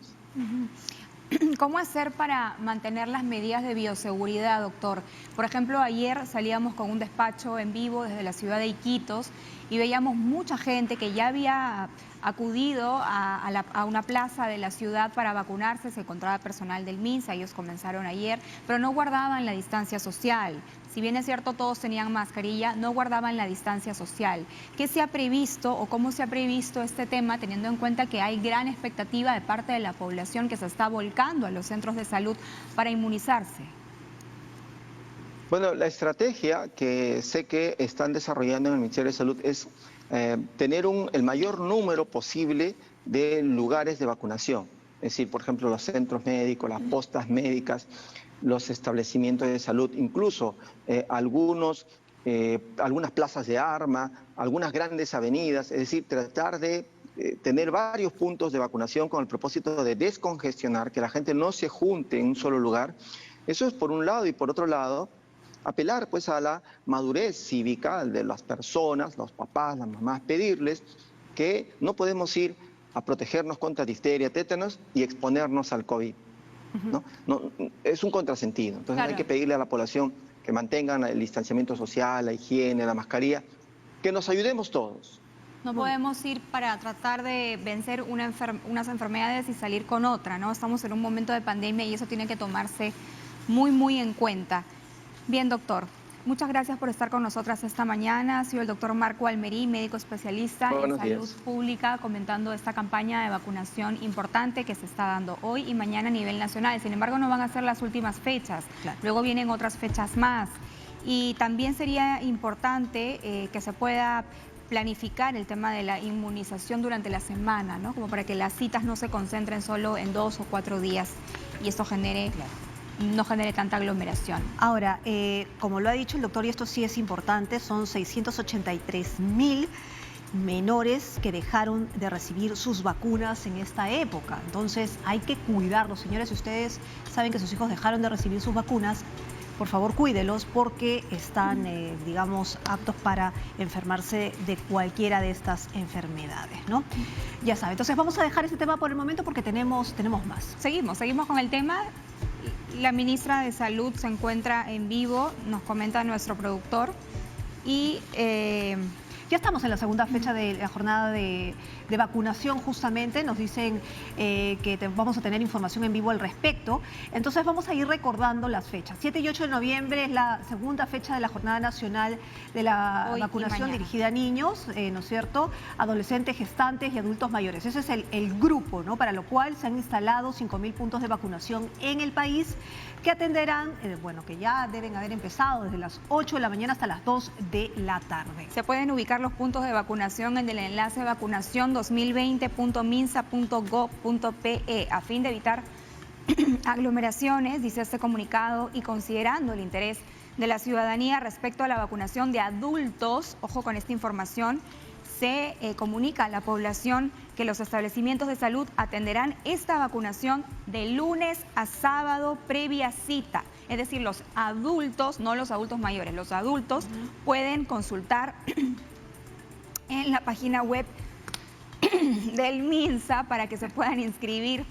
¿Cómo hacer para mantener las medidas de bioseguridad, doctor? Por ejemplo, ayer salíamos con un despacho en vivo desde la ciudad de Iquitos y veíamos mucha gente que ya había acudido a una plaza de la ciudad para vacunarse. Se encontraba personal del MINSA, ellos comenzaron ayer, pero no guardaban la distancia social. Si bien es cierto, todos tenían mascarilla, no guardaban la distancia social. ¿Qué se ha previsto o cómo se ha previsto este tema, teniendo en cuenta que hay gran expectativa de parte de la población que se está volcando a los centros de salud para inmunizarse? Bueno, la estrategia que sé que están desarrollando en el Ministerio de Salud es tener el mayor número posible de lugares de vacunación. Es decir, por ejemplo, los centros médicos, las postas médicas, los establecimientos de salud, incluso algunas plazas de arma, algunas grandes avenidas, es decir, tratar de tener varios puntos de vacunación con el propósito de descongestionar, que la gente no se junte en un solo lugar. Eso es por un lado, y por otro lado, apelar pues a la madurez cívica de las personas, los papás, las mamás, pedirles que no podemos ir a protegernos contra difteria, tétanos y exponernos al COVID. ¿no? Es un contrasentido. Entonces Claro. hay que pedirle a la población que mantengan el distanciamiento social, la higiene, la mascarilla, que nos ayudemos todos. No podemos ir para tratar de vencer unas enfermedades y salir con otra, ¿no? Estamos en un momento de pandemia y eso tiene que tomarse muy, muy en cuenta. Bien, doctor. Muchas gracias por estar con nosotras esta mañana. Ha sido el doctor Marco Almerí, médico especialista en Buenos salud días. pública, comentando esta campaña de vacunación importante que se está dando hoy y mañana a nivel nacional. Sin embargo, no van a ser las últimas fechas. Claro. Luego vienen otras fechas más. Y también sería importante que se pueda planificar el tema de la inmunización durante la semana, ¿no? Como para que las citas no se concentren solo en 2 o 4 días y esto no genere tanta aglomeración. Ahora, como lo ha dicho el doctor, y esto sí es importante, son 683.000 menores que dejaron de recibir sus vacunas en esta época. Entonces hay que cuidarlos. Señores, si ustedes saben que sus hijos dejaron de recibir sus vacunas, por favor cuídelos porque están, digamos, aptos para enfermarse de cualquiera de estas enfermedades, ¿no? Ya saben, entonces vamos a dejar este tema por el momento porque tenemos más. Seguimos con el tema. La ministra de Salud se encuentra en vivo, nos comenta nuestro productor, y ya estamos en la segunda fecha de la jornada de vacunación, justamente. Nos dicen que vamos a tener información en vivo al respecto. Entonces vamos a ir recordando las fechas. 7 y 8 de noviembre es la segunda fecha de la Jornada Nacional de la Hoy y Vacunación mañana. dirigida a niños, ¿no es cierto? Adolescentes, gestantes y adultos mayores. Ese es el grupo, ¿no? Para lo cual se han instalado 5.000 puntos de vacunación en el país que atenderán, que ya deben haber empezado desde las 8 de la mañana hasta las 2 de la tarde. se pueden ubicar los puntos de vacunación en el enlace de vacunación 2020.minsa.gov.pe a fin de evitar aglomeraciones, dice este comunicado, y considerando el interés de la ciudadanía respecto a la vacunación de adultos, ojo con esta información, se comunica a la población que los establecimientos de salud atenderán esta vacunación de lunes a sábado previa cita. Es decir, los adultos, no los adultos mayores, los adultos pueden consultar en la página web del MINSA para que se puedan inscribir,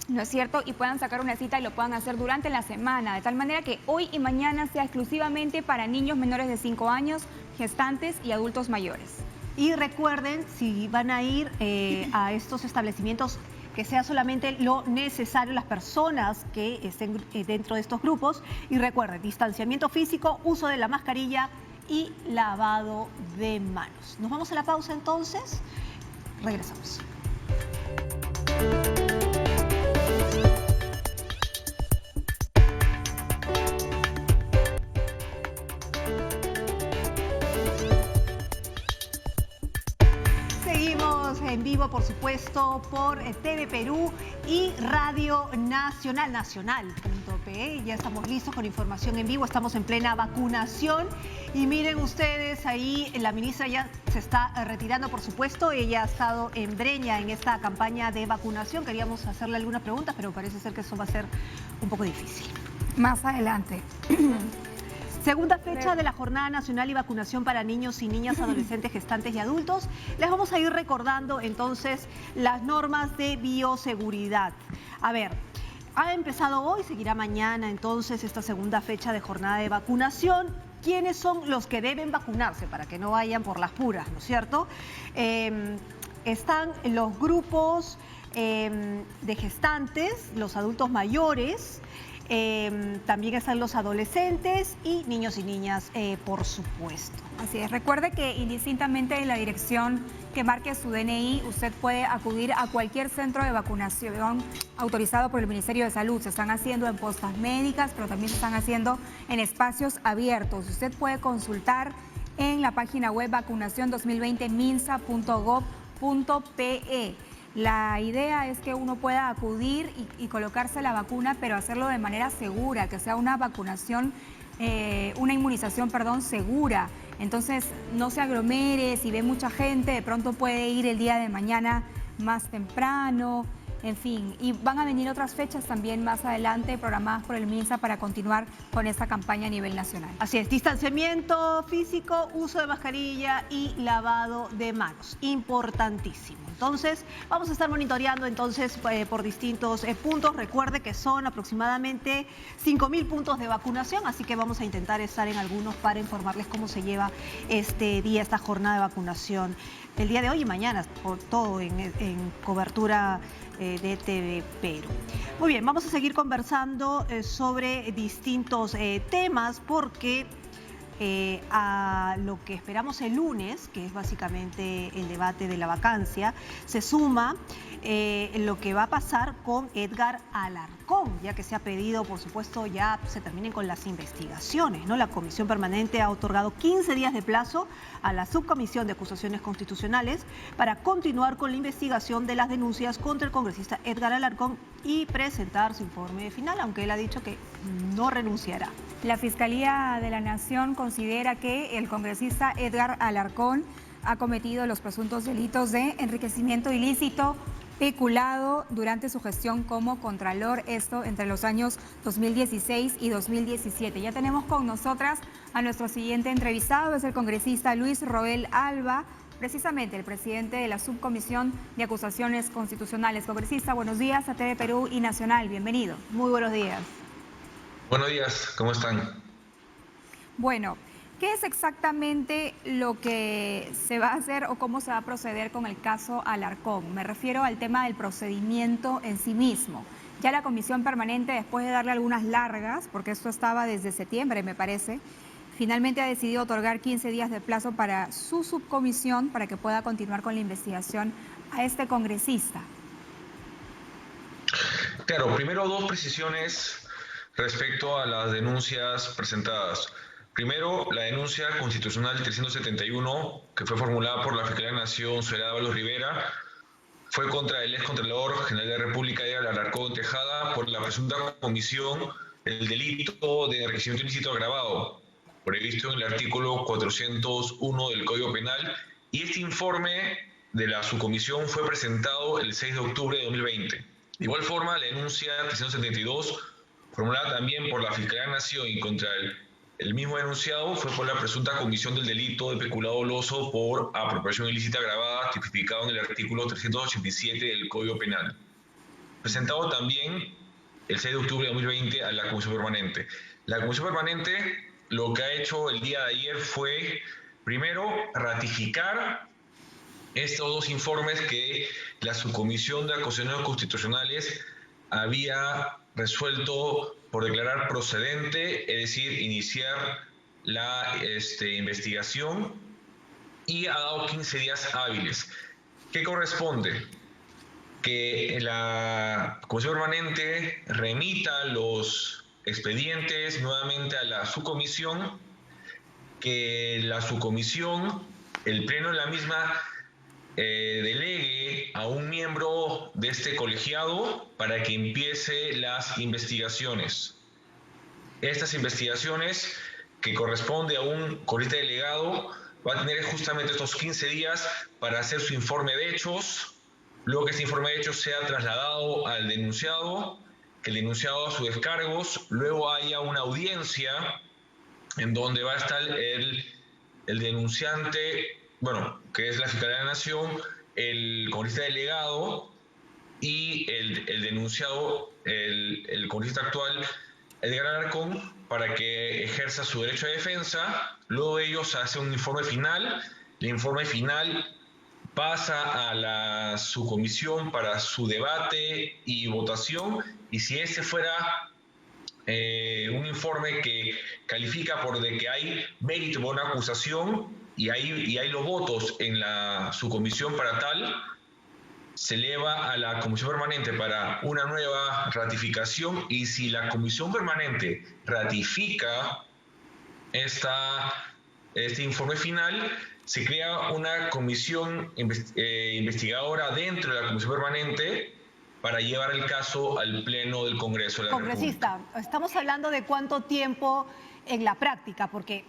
¿no es cierto? Y puedan sacar una cita y lo puedan hacer durante la semana, de tal manera que hoy y mañana sea exclusivamente para niños menores de 5 años, gestantes y adultos mayores. Y recuerden, si van a ir a estos establecimientos, que sea solamente lo necesario las personas que estén dentro de estos grupos. Y recuerden, distanciamiento físico, uso de la mascarilla y lavado de manos. Nos vamos a la pausa entonces. Regresamos. Seguimos en vivo, por supuesto, por TV Perú y Radio Nacional, nacional.pe. Ya estamos listos con información en vivo, estamos en plena vacunación. Y miren ustedes, ahí la ministra ya se está retirando, por supuesto. Ella ha estado en Breña en esta campaña de vacunación. Queríamos hacerle algunas preguntas, pero parece ser que eso va a ser un poco difícil. Más adelante. Segunda fecha de la Jornada Nacional y Vacunación para niños y niñas, adolescentes, gestantes y adultos. Les vamos a ir recordando entonces las normas de bioseguridad. A ver, ha empezado hoy, seguirá mañana entonces esta segunda fecha de jornada de vacunación. ¿Quiénes son los que deben vacunarse para que no vayan por las puras, ¿no es cierto? Están los grupos de gestantes, los adultos mayores. También están los adolescentes y niños y niñas, por supuesto. Así es, recuerde que indistintamente de la dirección que marque su DNI, usted puede acudir a cualquier centro de vacunación autorizado por el Ministerio de Salud. Se están haciendo en postas médicas, pero también se están haciendo en espacios abiertos. Usted puede consultar en la página web vacunacion2020minsa.gov.pe. La idea es que uno pueda acudir y colocarse la vacuna, pero hacerlo de manera segura, que sea una vacunación, una inmunización, segura. Entonces, no se aglomere, si ve mucha gente, de pronto puede ir el día de mañana más temprano. En fin, y van a venir otras fechas también más adelante programadas por el MINSA para continuar con esta campaña a nivel nacional. Así es, distanciamiento físico, uso de mascarilla y lavado de manos. Importantísimo. Entonces, vamos a estar monitoreando entonces por distintos puntos. Recuerde que son aproximadamente 5.000 puntos de vacunación, así que vamos a intentar estar en algunos para informarles cómo se lleva este día, esta jornada de vacunación. El día de hoy y mañana, por todo en cobertura de TV Perú. Muy bien, vamos a seguir conversando sobre distintos temas porque a lo que esperamos el lunes, que es básicamente el debate de la vacancia, se suma lo que va a pasar con Edgar Alarcón, ya que se ha pedido, por supuesto, ya se terminen con las investigaciones, ¿no? La Comisión Permanente ha otorgado 15 días de plazo a la Subcomisión de Acusaciones Constitucionales para continuar con la investigación de las denuncias contra el congresista Edgar Alarcón y presentar su informe final, aunque él ha dicho que no renunciará. La Fiscalía de la Nación considera que el congresista Edgar Alarcón ha cometido los presuntos delitos de enriquecimiento ilícito, peculado durante su gestión como Contralor, esto entre los años 2016 y 2017. Ya tenemos con nosotras a nuestro siguiente entrevistado, es el congresista Luis Roel Alba, precisamente el presidente de la Subcomisión de Acusaciones Constitucionales. Congresista, buenos días a TV Perú y Nacional, bienvenido. Muy buenos días. Buenos días, ¿cómo están? Bueno, ¿qué es exactamente lo que se va a hacer o cómo se va a proceder con el caso Alarcón? Me refiero al tema del procedimiento en sí mismo. Ya la Comisión Permanente, después de darle algunas largas, porque esto estaba desde septiembre, me parece, finalmente ha decidido otorgar 15 días de plazo para su subcomisión para que pueda continuar con la investigación a este congresista. Claro, primero dos precisiones respecto a las denuncias presentadas. Primero, la denuncia constitucional 371, que fue formulada por la Fiscalía de la Nación, Soledad Ábalos Rivera, fue contra el excontralor general de la República, Edgar Alarcón Tejada, por la presunta comisión del delito de enriquecimiento ilícito agravado, previsto en el artículo 401 del Código Penal, y este informe de la subcomisión fue presentado el 6 de octubre de 2020. De igual forma, la denuncia 372, formulada también por la Fiscalía de la Nación y contra el mismo denunciado, fue por la presunta comisión del delito de peculado doloso por apropiación ilícita agravada, tipificado en el artículo 387 del Código Penal. Presentado también el 6 de octubre de 2020 a la Comisión Permanente. La Comisión Permanente lo que ha hecho el día de ayer fue, primero, ratificar estos dos informes que la Subcomisión de Acusaciones Constitucionales había resuelto por declarar procedente, es decir, iniciar la investigación, y ha dado 15 días hábiles. ¿Qué corresponde? Que la Comisión Permanente remita los expedientes nuevamente a la subcomisión, que la subcomisión, el pleno de la misma, delegue a un miembro de este colegiado para que empiece las investigaciones. Estas investigaciones, que corresponde a un congresista delegado, va a tener justamente estos 15 días para hacer su informe de hechos, luego que este informe de hechos sea trasladado al denunciado, que el denunciado a sus descargos, luego haya una audiencia en donde va a estar el denunciante, bueno, que es la Fiscalía de la Nación, el congresista delegado y el denunciado, el congresista actual, Edgar Alarcón, para que ejerza su derecho de defensa. Luego de ellos se hace un informe final. El informe final pasa a la subcomisión para su debate y votación, y si ese fuera un informe que califica por de que hay mérito por una acusación y hay los votos en la subcomisión para tal, se eleva a la Comisión Permanente para una nueva ratificación, y si la Comisión Permanente ratifica este informe final, se crea una comisión investigadora dentro de la Comisión Permanente para llevar el caso al Pleno del Congreso de la República. Congresista, estamos hablando de cuánto tiempo en la práctica, porque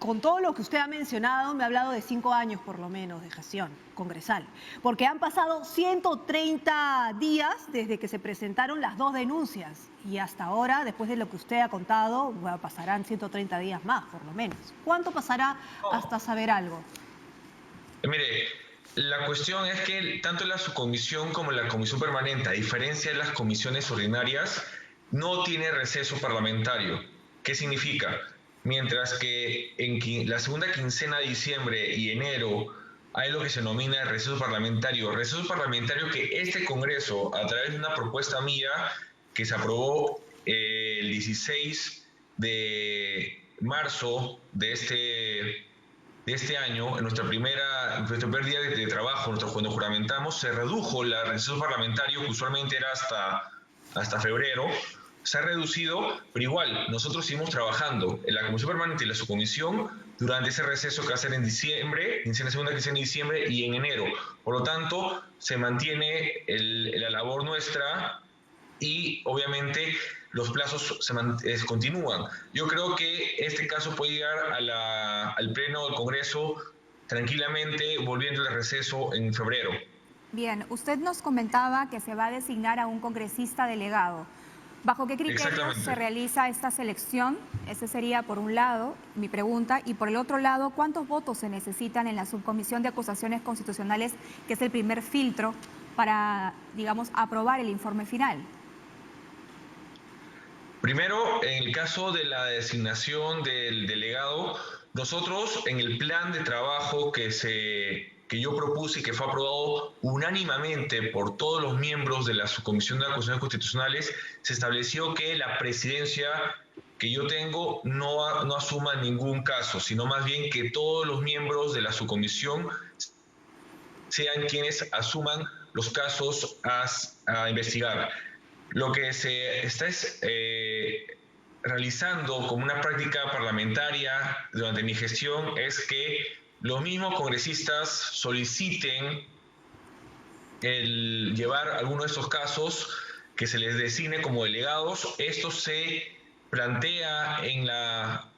con todo lo que usted ha mencionado, me ha hablado de 5 años por lo menos de gestión congresal, porque han pasado 130 días desde que se presentaron las 2 denuncias y hasta ahora, después de lo que usted ha contado, bueno, pasarán 130 días más por lo menos. ¿Cuánto pasará hasta saber algo? Mire, la cuestión es que tanto la subcomisión como la comisión permanente, a diferencia de las comisiones ordinarias, no tiene receso parlamentario. ¿Qué significa? Mientras que en la segunda quincena de diciembre y enero hay lo que se denomina el receso parlamentario que este Congreso, a través de una propuesta mía que se aprobó el 16 de marzo de este año, en nuestro primer día de trabajo, cuando juramentamos, se redujo el receso parlamentario, que usualmente era hasta febrero. Se ha reducido, pero igual, nosotros seguimos trabajando en la Comisión Permanente y la Subcomisión durante ese receso que va a ser en diciembre, en la segunda quincena de diciembre y en enero. Por lo tanto, se mantiene la labor nuestra y, obviamente, los plazos se continúan. Yo creo que este caso puede llegar al Pleno del Congreso tranquilamente, volviendo al receso en febrero. Bien, usted nos comentaba que se va a designar a un congresista delegado. ¿Bajo qué criterios se realiza esta selección? Ese sería por un lado mi pregunta. Y por el otro lado, ¿cuántos votos se necesitan en la Subcomisión de Acusaciones Constitucionales, que es el primer filtro para, digamos, aprobar el informe final? Primero, en el caso de la designación del delegado, nosotros en el plan de trabajo que yo propuse y que fue aprobado unánimemente por todos los miembros de la Subcomisión de Acusaciones Constitucionales, se estableció que la presidencia que yo tengo no asuma ningún caso, sino más bien que todos los miembros de la subcomisión sean quienes asuman los casos a investigar. Lo que se está realizando como una práctica parlamentaria durante mi gestión es que los mismos congresistas soliciten el llevar alguno de estos casos, que se les designe como delegados. Esto se plantea en la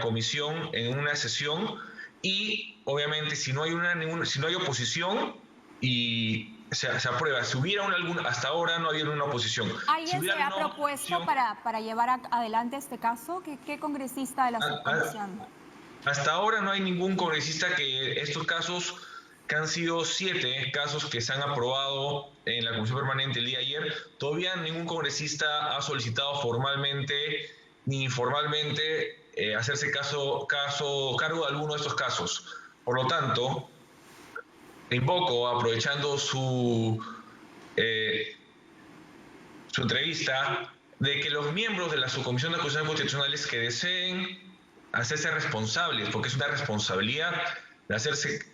comisión en una sesión y obviamente si no hay oposición y se aprueba. Si hubiera hasta ahora no había una oposición. ¿Alguien se ha propuesto para llevar adelante este caso? ¿Qué congresista de la subcomisión? Hasta ahora no hay ningún congresista que estos casos, que han sido 7 casos que se han aprobado en la Comisión Permanente el día de ayer, todavía ningún congresista ha solicitado formalmente ni informalmente hacerse cargo de alguno de estos casos. Por lo tanto, invoco, aprovechando su entrevista, de que los miembros de la Subcomisión de Acusaciones Constitucionales que deseen hacerse responsables, porque es una responsabilidad de hacerse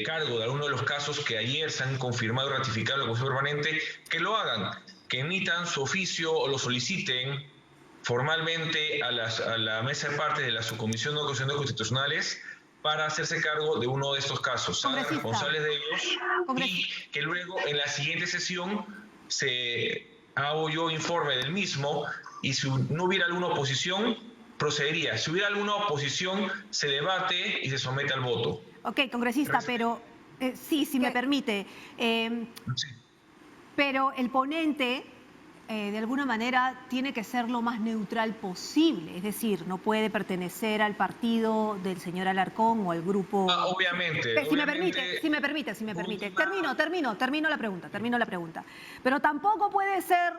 cargo de alguno de los casos que ayer se han confirmado y ratificado en la Comisión Permanente, que lo hagan, que emitan su oficio o lo soliciten formalmente a la mesa de partes de la Subcomisión de Acusaciones Constitucionales para hacerse cargo de uno de estos casos, se hagan responsables de ellos y que luego en la siguiente sesión hago yo informe del mismo y si no hubiera alguna oposición, procedería. Si hubiera alguna oposición, se debate y se somete al voto. Ok, congresista, pero sí, si me permite. Sí. Pero el ponente, de alguna manera, tiene que ser lo más neutral posible. Es decir, no puede pertenecer al partido del señor Alarcón o al grupo... Obviamente. Si me permite. Termino la pregunta. Pero tampoco puede ser,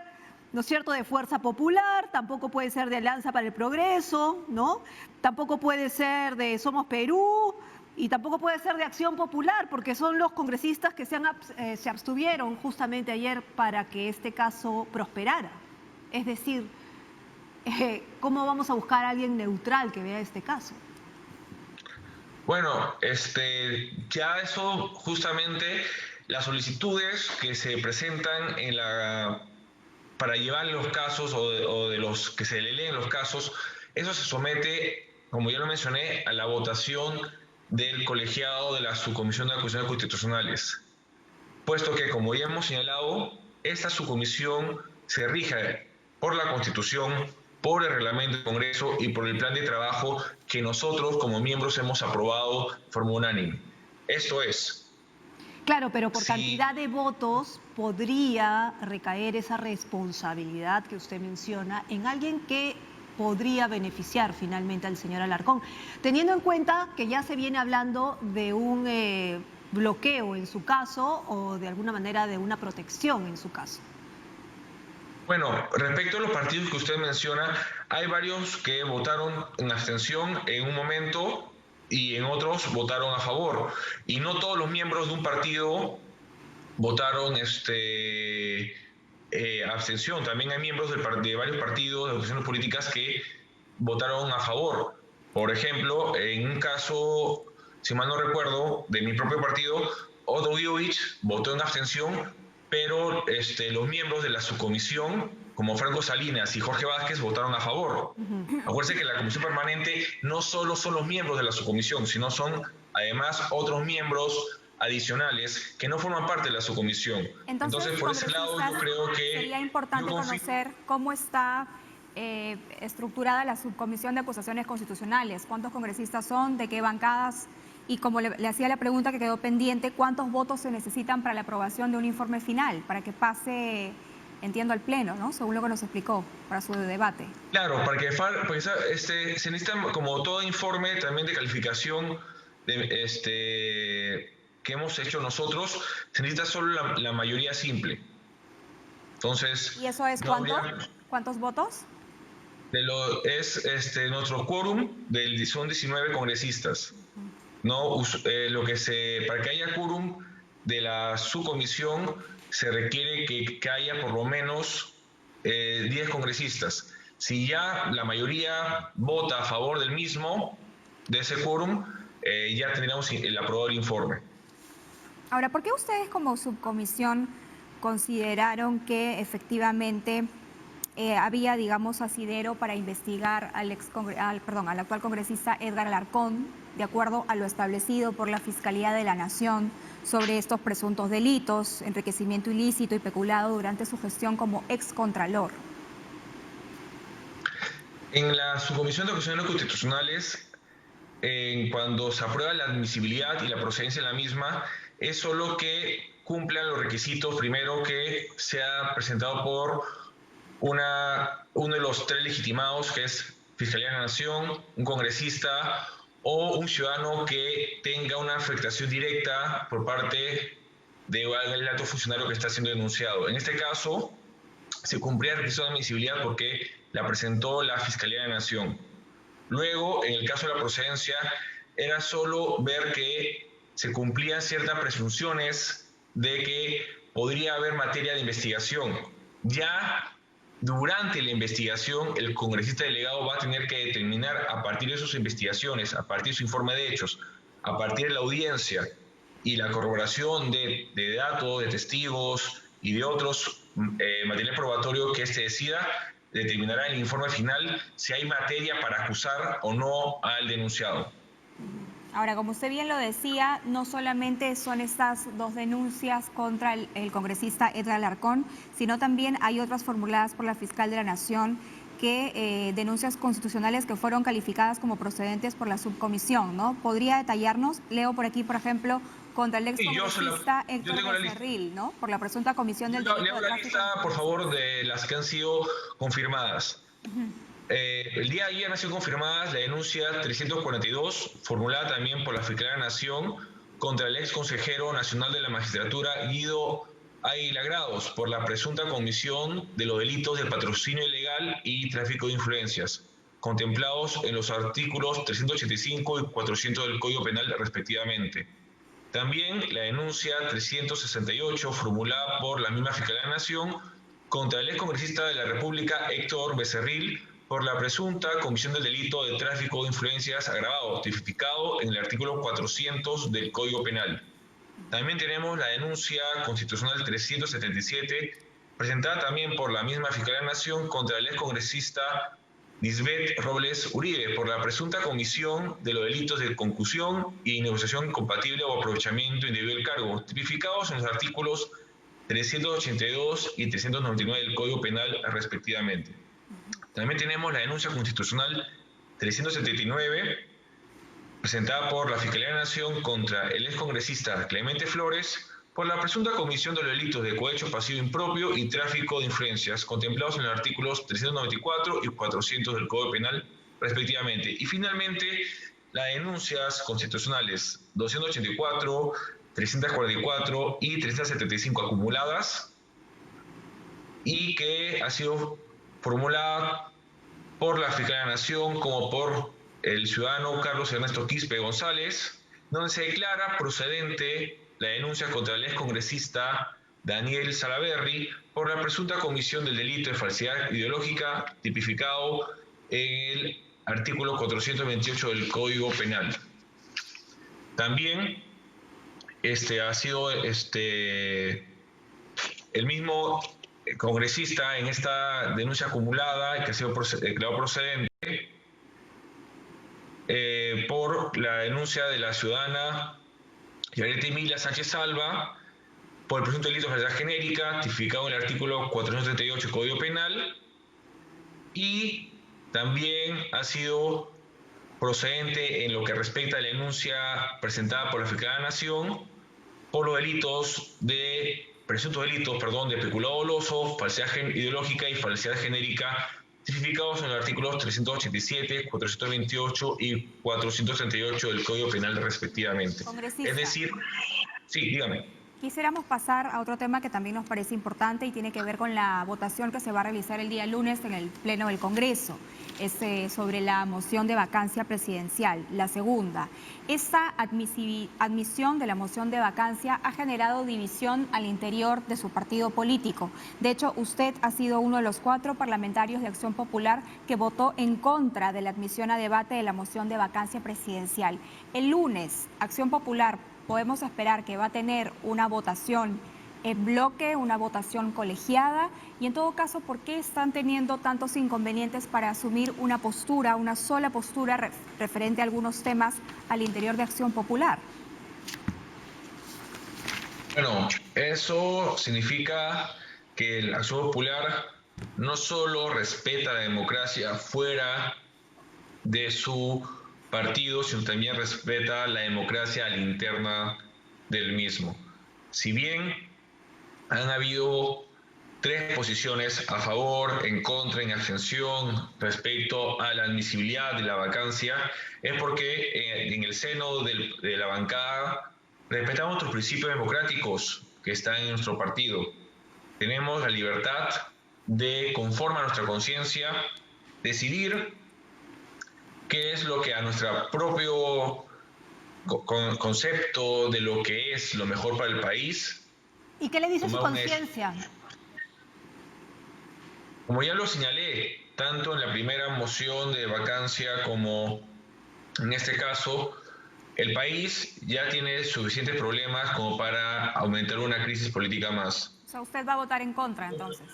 ¿no es cierto?, de Fuerza Popular, tampoco puede ser de Alianza para el Progreso, ¿no? Tampoco puede ser de Somos Perú y tampoco puede ser de Acción Popular, porque son los congresistas que se abstuvieron justamente ayer para que este caso prosperara. Es decir, ¿cómo vamos a buscar a alguien neutral que vea este caso? Bueno, ya eso justamente, las solicitudes que se presentan para llevar los casos o de los que se le leen los casos, eso se somete, como ya lo mencioné, a la votación del colegiado de la Subcomisión de Acusaciones Constitucionales. Puesto que, como ya hemos señalado, esta subcomisión se rige por la Constitución por el reglamento del Congreso y por el plan de trabajo que nosotros como miembros hemos aprobado de forma unánime. Esto es. Claro, pero por Sí. cantidad de votos podría recaer esa responsabilidad que usted menciona en alguien que podría beneficiar finalmente al señor Alarcón, teniendo en cuenta que ya se viene hablando de un bloqueo en su caso o de alguna manera de una protección en su caso. Bueno, respecto a los partidos que usted menciona, hay varios que votaron en abstención en un momento y en otros votaron a favor. Y no todos los miembros de un partido votaron abstención. También hay miembros de varios partidos, de organizaciones políticas que votaron a favor. Por ejemplo, en un caso, si mal no recuerdo, de mi propio partido, Otto Giovich votó en abstención, pero los miembros de la subcomisión, como Franco Salinas y Jorge Vázquez, votaron a favor. Acuérdense que la comisión permanente no solo son los miembros de la subcomisión, sino son además otros miembros adicionales que no forman parte de la subcomisión. Entonces por ese lado yo creo que sería importante conocer cómo está estructurada la subcomisión de acusaciones constitucionales, cuántos congresistas son, de qué bancadas, y como le hacía la pregunta que quedó pendiente, cuántos votos se necesitan para la aprobación de un informe final, para que pase, entiendo, al Pleno, ¿no? Según lo que nos explicó, para su debate. Claro, porque se necesita, como todo informe también de calificación que hemos hecho nosotros, se necesita solo la mayoría simple. Entonces, ¿y eso es cuánto? ¿Cuántos votos? Nuestro quórum son 19 congresistas. No, para que haya quórum de la subcomisión se requiere que haya por lo menos 10 congresistas. Si ya la mayoría vota a favor del mismo, de ese quórum, ya tendríamos el aprobado el informe. Ahora, ¿por qué ustedes como subcomisión consideraron que efectivamente había, digamos, asidero para investigar al actual congresista Edgar Alarcón, de acuerdo a lo establecido por la Fiscalía de la Nación sobre estos presuntos delitos, enriquecimiento ilícito y peculado durante su gestión como excontralor? En la subcomisión de acusaciones constitucionales, cuando se aprueba la admisibilidad y la procedencia de la misma, es solo que cumplan los requisitos, primero que sea presentado por uno de los 3 legitimados, que es Fiscalía de la Nación, un congresista o un ciudadano que tenga una afectación directa por parte del alto funcionario que está siendo denunciado. En este caso, se cumplía el requisito de admisibilidad porque la presentó la Fiscalía de la Nación. Luego, en el caso de la procedencia, era solo ver que se cumplían ciertas presunciones de que podría haber materia de investigación. Ya durante la investigación, el congresista delegado va a tener que determinar, a partir de sus investigaciones, a partir de su informe de hechos, a partir de la audiencia y la corroboración de datos, de testigos y de otros material probatorio que decida, determinará en el informe final si hay materia para acusar o no al denunciado. Ahora, como usted bien lo decía, no solamente son estas 2 denuncias contra el congresista Edgar Alarcón, sino también hay otras formuladas por la Fiscal de la Nación, denuncias constitucionales que fueron calificadas como procedentes por la subcomisión, ¿no? ¿Podría detallarnos? Leo por aquí, por ejemplo, contra el excongresista Héctor Becerril, ¿no? Por la presunta comisión del delito de tráfico. Leo la lista, por favor, de las que han sido confirmadas. El día de ayer han sido confirmadas la denuncia 342, formulada también por la Fiscalía de la Nación, contra el ex consejero nacional de la magistratura, Guido Águila Grados, por la presunta comisión de los delitos de patrocinio ilegal y tráfico de influencias, contemplados en los artículos 385 y 400 del Código Penal respectivamente. También la denuncia 368, formulada por la misma Fiscalía de la Nación, contra el ex congresista de la República, Héctor Becerril, por la presunta comisión del delito de tráfico de influencias agravado, tipificado en el artículo 400 del Código Penal. También tenemos la denuncia constitucional 377, presentada también por la misma Fiscalía de la Nación contra el excongresista Lisbeth Robles Uribe, por la presunta comisión de los delitos de concusión y negociación incompatible o aprovechamiento indebido del cargo, tipificados en los artículos 382 y 399 del Código Penal respectivamente. También tenemos la denuncia constitucional 379, presentada por la Fiscalía de la Nación contra el excongresista Clemente Flores por la presunta comisión de los delitos de cohecho pasivo impropio y tráfico de influencias, contemplados en los artículos 394 y 400 del Código Penal, respectivamente. Y finalmente, las denuncias constitucionales 284, 344 y 375 acumuladas, y que ha sido formulada por la Fiscalía de la Nación como por el ciudadano Carlos Ernesto Quispe González, donde se declara procedente la denuncia contra el excongresista Daniel Salaverry por la presunta comisión del delito de falsedad ideológica tipificado en el artículo 428 del Código Penal. También ha sido el mismo congresista en esta denuncia acumulada que ha sido declarado procedente por la denuncia de la ciudadana Yareta Emilia Sánchez Salva por el presunto delito de falsedad genérica tipificado en el artículo 438 del Código Penal, y también ha sido procedente en lo que respecta a la denuncia presentada por la Fiscalía de la Nación por los presuntos delitos de peculado doloso, falsedad ideológica y falsedad genérica, tipificados en los artículos 387, 428 y 438 del Código Penal respectivamente. Es decir, sí, dígame. Quisiéramos pasar a otro tema que también nos parece importante y tiene que ver con la votación que se va a realizar el día lunes en el Pleno del Congreso. Es sobre la moción de vacancia presidencial, la segunda. Esta admisión de la moción de vacancia ha generado división al interior de su partido político. De hecho, usted ha sido uno de los 4 parlamentarios de Acción Popular que votó en contra de la admisión a debate de la moción de vacancia presidencial. El lunes, Acción Popular, podemos esperar que va a tener una votación en bloque, una votación colegiada, y en todo caso, ¿por qué están teniendo tantos inconvenientes para asumir una postura, una sola postura referente a algunos temas al interior de Acción Popular? Bueno, eso significa que la Acción Popular no solo respeta la democracia fuera de su partido, sino también respeta la democracia a la interna del mismo. Si bien han habido 3 posiciones a favor, en contra, en abstención respecto a la admisibilidad de la vacancia, es porque en el seno de la bancada respetamos nuestros principios democráticos que están en nuestro partido. Tenemos la libertad de, conforme a nuestra conciencia, decidir qué es lo que a nuestro propio concepto de lo que es lo mejor para el país. ¿Y qué le dice su conciencia? Como ya lo señalé, tanto en la primera moción de vacancia como en este caso, el país ya tiene suficientes problemas como para aumentar una crisis política más. O sea, ¿usted va a votar en contra entonces?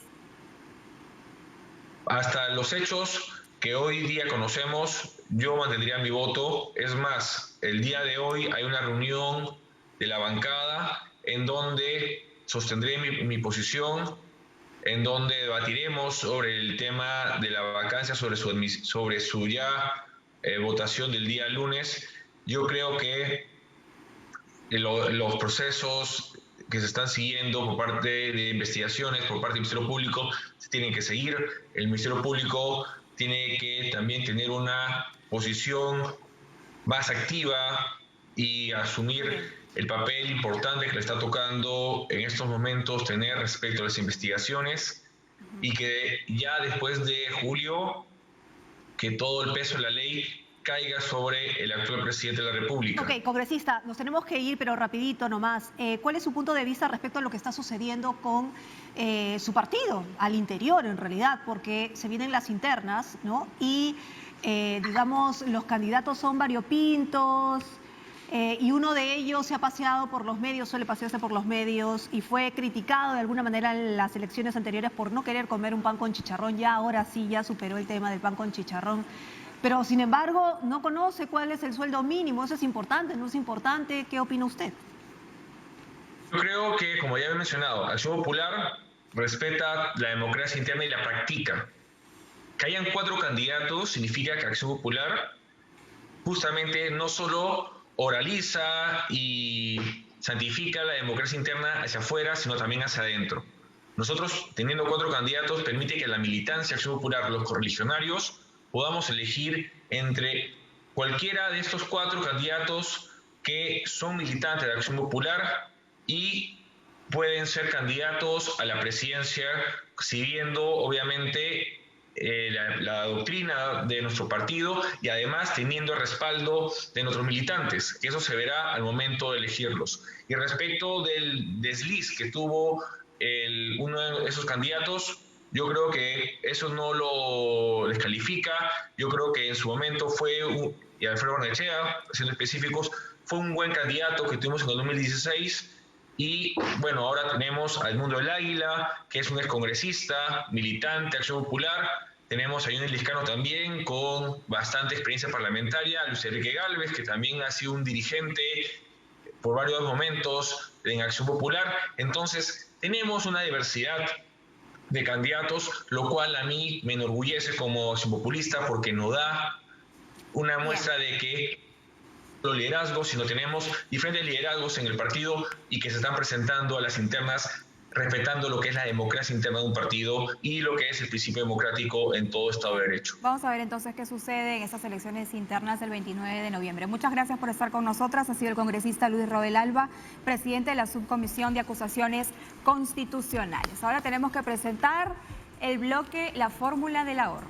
Hasta los hechos que hoy día conocemos, yo mantendría mi voto. Es más, el día de hoy hay una reunión de la bancada en donde sostendré mi posición, en donde debatiremos sobre el tema de la vacancia, sobre su votación del día lunes. Yo creo que los procesos que se están siguiendo por parte de investigaciones, por parte del Ministerio Público, se tienen que seguir. El Ministerio Público tiene que también tener una posición más activa y asumir el papel importante que le está tocando en estos momentos tener respecto a las investigaciones, y que ya después de julio que todo el peso de la ley caiga sobre el actual presidente de la República. Ok, congresista, nos tenemos que ir, pero rapidito nomás. ¿Cuál es su punto de vista respecto a lo que está sucediendo con su partido, al interior en realidad? Porque se vienen las internas, ¿no? Y, digamos, los candidatos son variopintos, y uno de ellos se ha paseado por los medios, suele pasearse por los medios, y fue criticado de alguna manera en las elecciones anteriores por no querer comer un pan con chicharrón. Ya ahora sí, ya superó el tema del pan con chicharrón. Pero, sin embargo, no conoce cuál es el sueldo mínimo. ¿Eso es importante? ¿No es importante? ¿Qué opina usted? Yo creo que, como ya he mencionado, Acción Popular respeta la democracia interna y la practica. Que hayan 4 candidatos significa que Acción Popular justamente no solo oraliza y santifica la democracia interna hacia afuera, sino también hacia adentro. Nosotros, teniendo 4 candidatos, permite que la militancia Acción Popular, los correligionarios, podamos elegir entre cualquiera de estos 4 candidatos que son militantes de Acción Popular y pueden ser candidatos a la presidencia siguiendo, obviamente, la doctrina de nuestro partido y además teniendo el respaldo de nuestros militantes, que eso se verá al momento de elegirlos. Y respecto del desliz que tuvo uno de esos candidatos, yo creo que eso no lo descalifica. Yo creo que en su momento y Alfredo Barnechea, siendo específicos, fue un buen candidato que tuvimos en el 2016. Y bueno, ahora tenemos a Edmundo del Águila, que es un excongresista, militante, Acción Popular. Tenemos a Johnny Liscano también, con bastante experiencia parlamentaria. Luis Enrique Gálvez, que también ha sido un dirigente por varios momentos en Acción Popular. Entonces, tenemos una diversidad de candidatos, lo cual a mí me enorgullece como acción populista porque nos da una muestra de que los liderazgos, sino tenemos diferentes liderazgos en el partido y que se están presentando a las internas respetando lo que es la democracia interna de un partido y lo que es el principio democrático en todo Estado de Derecho. Vamos a ver entonces qué sucede en esas elecciones internas del 29 de noviembre. Muchas gracias por estar con nosotras. Ha sido el congresista Luis Robel Alba, presidente de la Subcomisión de Acusaciones Constitucionales. Ahora tenemos que presentar el bloque La Fórmula del Ahorro.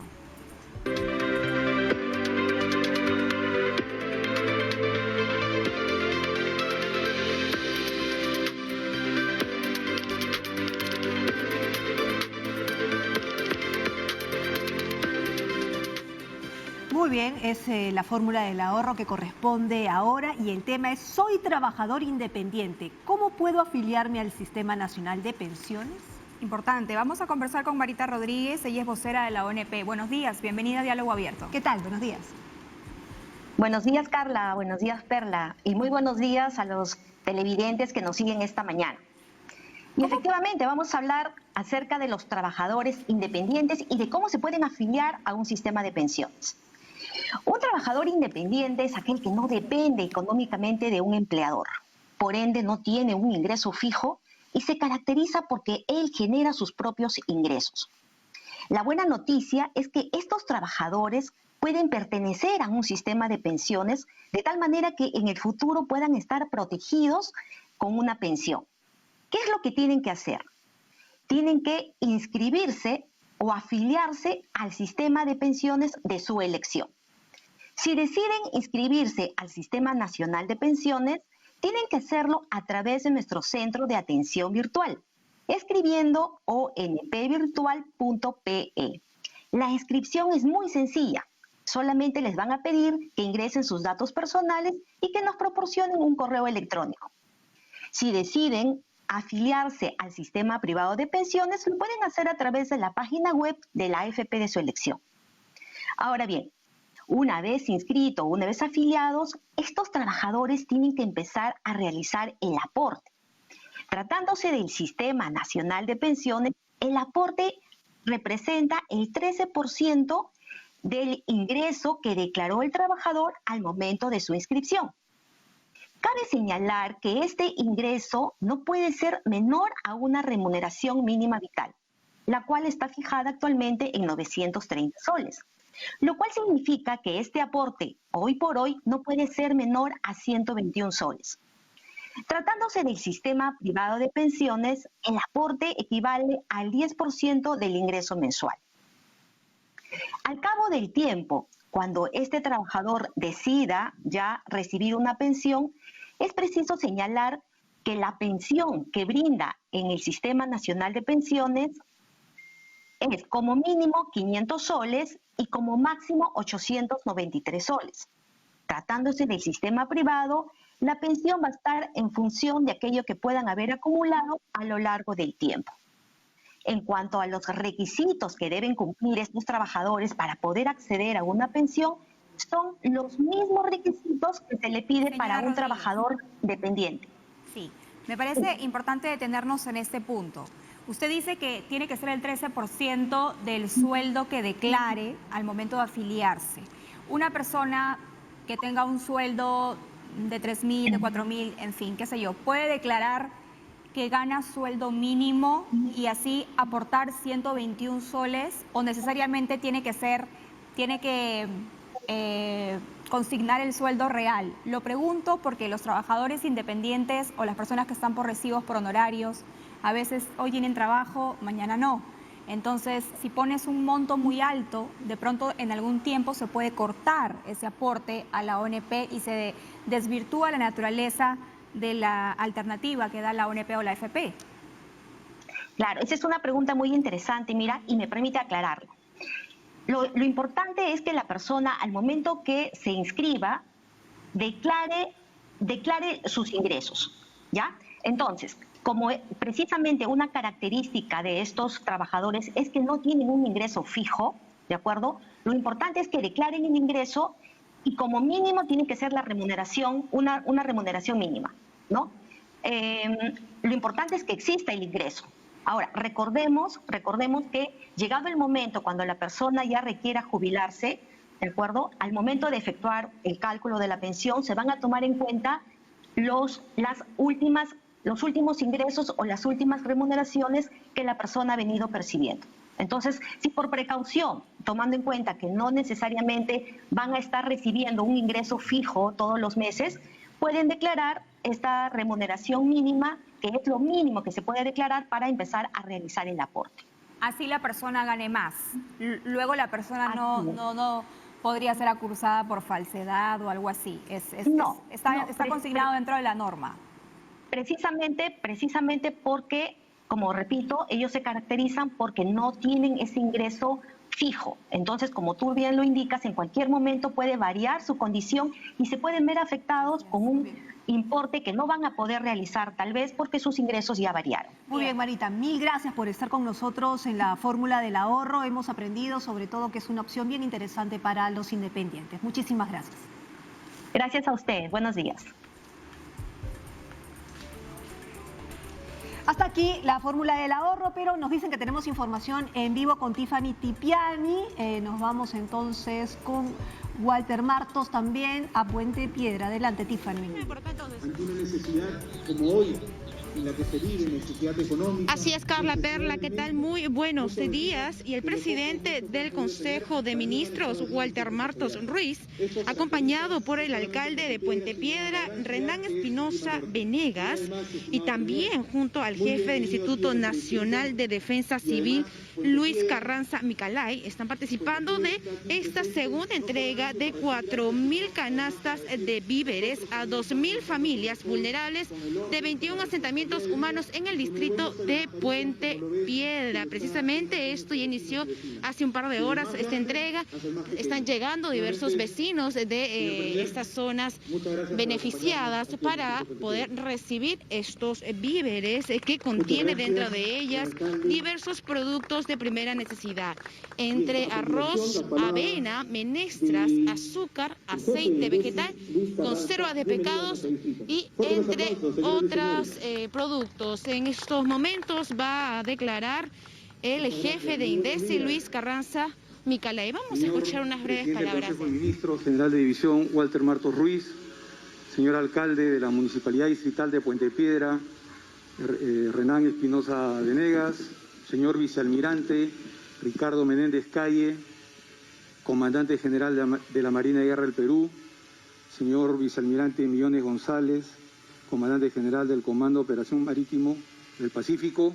Muy bien, es la fórmula del ahorro que corresponde ahora y el tema es: soy trabajador independiente, ¿cómo puedo afiliarme al Sistema Nacional de Pensiones? Importante. Vamos a conversar con Marita Rodríguez, ella es vocera de la ONP. Buenos días, bienvenida a Diálogo Abierto. ¿Qué tal? Buenos días. Buenos días, Carla. Buenos días, Perla. Y muy buenos días a los televidentes que nos siguen esta mañana. Y efectivamente vamos a hablar acerca de los trabajadores independientes y de cómo se pueden afiliar a un sistema de pensiones. Un trabajador independiente es aquel que no depende económicamente de un empleador. Por ende, no tiene un ingreso fijo y se caracteriza porque él genera sus propios ingresos. La buena noticia es que estos trabajadores pueden pertenecer a un sistema de pensiones de tal manera que en el futuro puedan estar protegidos con una pensión. ¿Qué es lo que tienen que hacer? Tienen que inscribirse o afiliarse al sistema de pensiones de su elección. Si deciden inscribirse al Sistema Nacional de Pensiones, tienen que hacerlo a través de nuestro centro de atención virtual, escribiendo onpvirtual.pe. La inscripción es muy sencilla. Solamente les van a pedir que ingresen sus datos personales y que nos proporcionen un correo electrónico. Si deciden afiliarse al sistema privado de pensiones, lo pueden hacer a través de la página web de la AFP de su elección. Ahora bien, una vez inscritos, una vez afiliados, estos trabajadores tienen que empezar a realizar el aporte. Tratándose del Sistema Nacional de Pensiones, el aporte representa el 13% del ingreso que declaró el trabajador al momento de su inscripción. Cabe señalar que este ingreso no puede ser menor a una remuneración mínima vital, la cual está fijada actualmente en 930 soles, lo cual significa que este aporte hoy por hoy no puede ser menor a 121 soles. Tratándose del sistema privado de pensiones, el aporte equivale al 10% del ingreso mensual. Al cabo del tiempo, cuando este trabajador decida ya recibir una pensión, es preciso señalar que la pensión que brinda en el Sistema Nacional de Pensiones es como mínimo 500 soles y como máximo 893 soles. Tratándose del sistema privado, la pensión va a estar en función de aquello que puedan haber acumulado a lo largo del tiempo. En cuanto a los requisitos que deben cumplir estos trabajadores para poder acceder a una pensión, son los mismos requisitos que se le pide para un trabajador dependiente. Sí, me parece importante detenernos en este punto. Usted dice que tiene que ser el 13% del sueldo que declare al momento de afiliarse. Una persona que tenga un sueldo de 3.000, de 4.000, en fin, qué sé yo, puede declarar que gana sueldo mínimo y así aportar 121 soles, o necesariamente tiene que consignar el sueldo real. Lo pregunto porque los trabajadores independientes o las personas que están por recibos por honorarios, a veces hoy tienen trabajo, mañana no. Entonces, si pones un monto muy alto, de pronto en algún tiempo se puede cortar ese aporte a la ONP y se desvirtúa la naturaleza de la alternativa que da la ONP o la AFP. Claro, esa es una pregunta muy interesante, mira, y me permite aclararlo. Lo importante es que la persona, al momento que se inscriba, declare sus ingresos, ¿ya? Entonces, como precisamente una característica de estos trabajadores es que no tienen un ingreso fijo, ¿de acuerdo? Lo importante es que declaren el ingreso y como mínimo tiene que ser la remuneración, una remuneración mínima, ¿no? Lo importante es que exista el ingreso. Ahora, recordemos que llegado el momento cuando la persona ya requiera jubilarse, ¿de acuerdo? Al momento de efectuar el cálculo de la pensión se van a tomar en cuenta los últimos ingresos o las últimas remuneraciones que la persona ha venido percibiendo. Entonces, si por precaución, tomando en cuenta que no necesariamente van a estar recibiendo un ingreso fijo todos los meses, pueden declarar esta remuneración mínima, que es lo mínimo que se puede declarar para empezar a realizar el aporte. Así la persona gane más. Luego la persona no podría ser acusada por falsedad o algo así. Está consignado dentro de la norma. Precisamente porque, como repito, ellos se caracterizan porque no tienen ese ingreso fijo. Entonces, como tú bien lo indicas, en cualquier momento puede variar su condición y se pueden ver afectados con un importe que no van a poder realizar, tal vez porque sus ingresos ya variaron. Muy bien, Marita, mil gracias por estar con nosotros en la fórmula del ahorro. Hemos aprendido sobre todo que es una opción bien interesante para los independientes. Muchísimas gracias. Gracias a ustedes. Buenos días. Hasta aquí la fórmula del ahorro, pero nos dicen que tenemos información en vivo con Tiffany Tipiani. Nos vamos entonces con Walter Martos también a Puente Piedra. Adelante, Tiffany. Ante una necesidad como hoy, en la que se vive necesidad económica. Así es, Carla Perla, ¿qué tal? Muy buenos días. Y el presidente del Consejo de Ministros, Walter Martos Ruiz, acompañado por el alcalde de Puente Piedra, Renán Espinosa Venegas, y también junto al jefe del Instituto Nacional de Defensa Civil, Luis Carranza Micalay, están participando de esta segunda entrega de 4.000 canastas de víveres a 2.000 familias vulnerables de 21 asentamientos humanos en el distrito de Puente Piedra. Precisamente esto ya inició hace un par de horas esta entrega. Están llegando diversos vecinos de estas zonas beneficiadas para poder recibir estos víveres que contiene dentro de ellas diversos productos de primera necesidad, entre arroz, avena, menestras, azúcar, aceite vegetal, conserva de pescados y entre otras productos. En estos momentos va a declarar el jefe de INDECI, Luis Carranza Micalay. Vamos a escuchar unas breves palabras. El ministro general de división, Walter Martos Ruiz, señor alcalde de la Municipalidad Distrital de Puente Piedra, Renán Espinosa Venegas, señor vicealmirante Ricardo Menéndez Calle, comandante general de la Marina de Guerra del Perú, señor vicealmirante Millones González, comandante general del Comando de Operación Marítimo del Pacífico,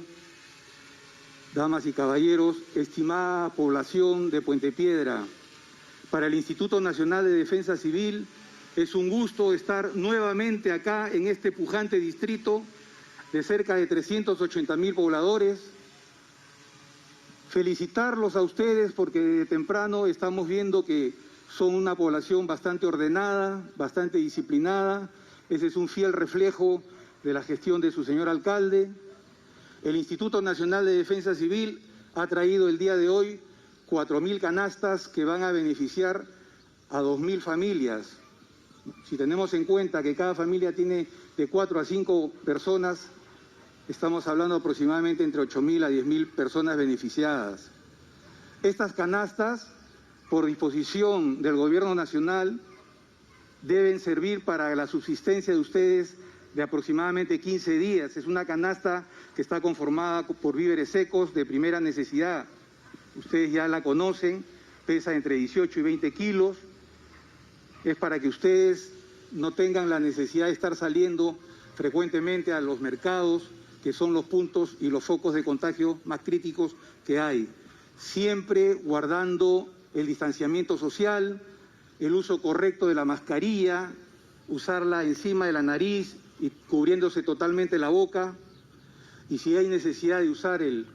damas y caballeros, estimada población de Puente Piedra, para el Instituto Nacional de Defensa Civil es un gusto estar nuevamente acá en este pujante distrito de cerca de 380.000 pobladores. Felicitarlos a ustedes porque de temprano estamos viendo que son una población bastante ordenada, bastante disciplinada. Ese es un fiel reflejo de la gestión de su señor alcalde. El Instituto Nacional de Defensa Civil ha traído el día de hoy 4.000 canastas que van a beneficiar a 2.000 familias. Si tenemos en cuenta que cada familia tiene de 4 a 5 personas, Estamos hablando aproximadamente entre 8.000 a 10.000 personas beneficiadas. Estas canastas, por disposición del Gobierno Nacional, deben servir para la subsistencia de ustedes de aproximadamente 15 días. Es una canasta que está conformada por víveres secos de primera necesidad. Ustedes ya la conocen, pesa entre 18 y 20 kilos. Es para que ustedes no tengan la necesidad de estar saliendo frecuentemente a los mercados, que son los puntos y los focos de contagio más críticos que hay. Siempre guardando el distanciamiento social, el uso correcto de la mascarilla, usarla encima de la nariz y cubriéndose totalmente la boca. Y si hay necesidad de usar el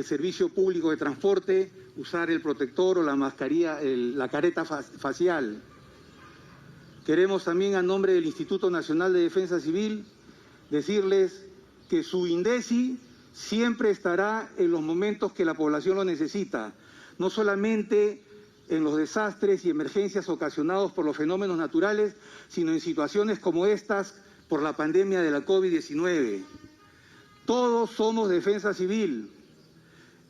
servicio público de transporte, usar el protector o la mascarilla, la careta facial. Queremos también, a nombre del Instituto Nacional de Defensa Civil, decirles que su INDECI siempre estará en los momentos que la población lo necesita, no solamente en los desastres y emergencias ocasionados por los fenómenos naturales, sino en situaciones como estas por la pandemia de la COVID-19. Todos somos defensa civil.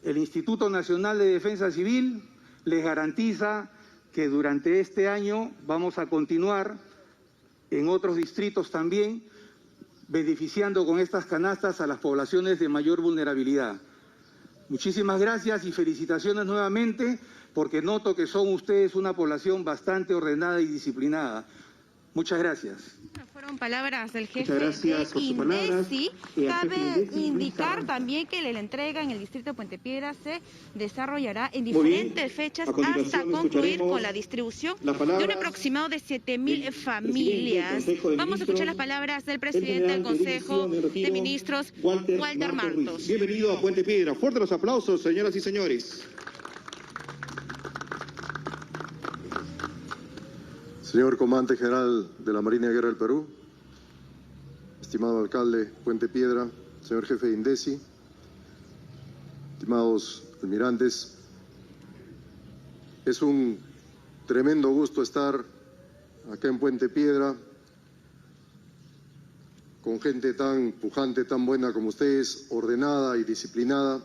El Instituto Nacional de Defensa Civil les garantiza que durante este año vamos a continuar en otros distritos también, beneficiando con estas canastas a las poblaciones de mayor vulnerabilidad. Muchísimas gracias y felicitaciones nuevamente, porque noto que son ustedes una población bastante ordenada y disciplinada. Muchas gracias. Fueron palabras del jefe de INDECI. Cabe indicar también que la entrega en el distrito de Puente Piedra se desarrollará en diferentes fechas hasta concluir con la distribución de un aproximado de 7.000 familias. Vamos a escuchar las palabras del presidente del Consejo de Ministros, Walter Martos. Bienvenido a Puente Piedra. Fuertes los aplausos, señoras y señores. Señor Comandante General de la Marina de Guerra del Perú, estimado alcalde Puente Piedra, señor jefe de INDECI, estimados almirantes, es un tremendo gusto estar acá en Puente Piedra con gente tan pujante, tan buena como ustedes, ordenada y disciplinada.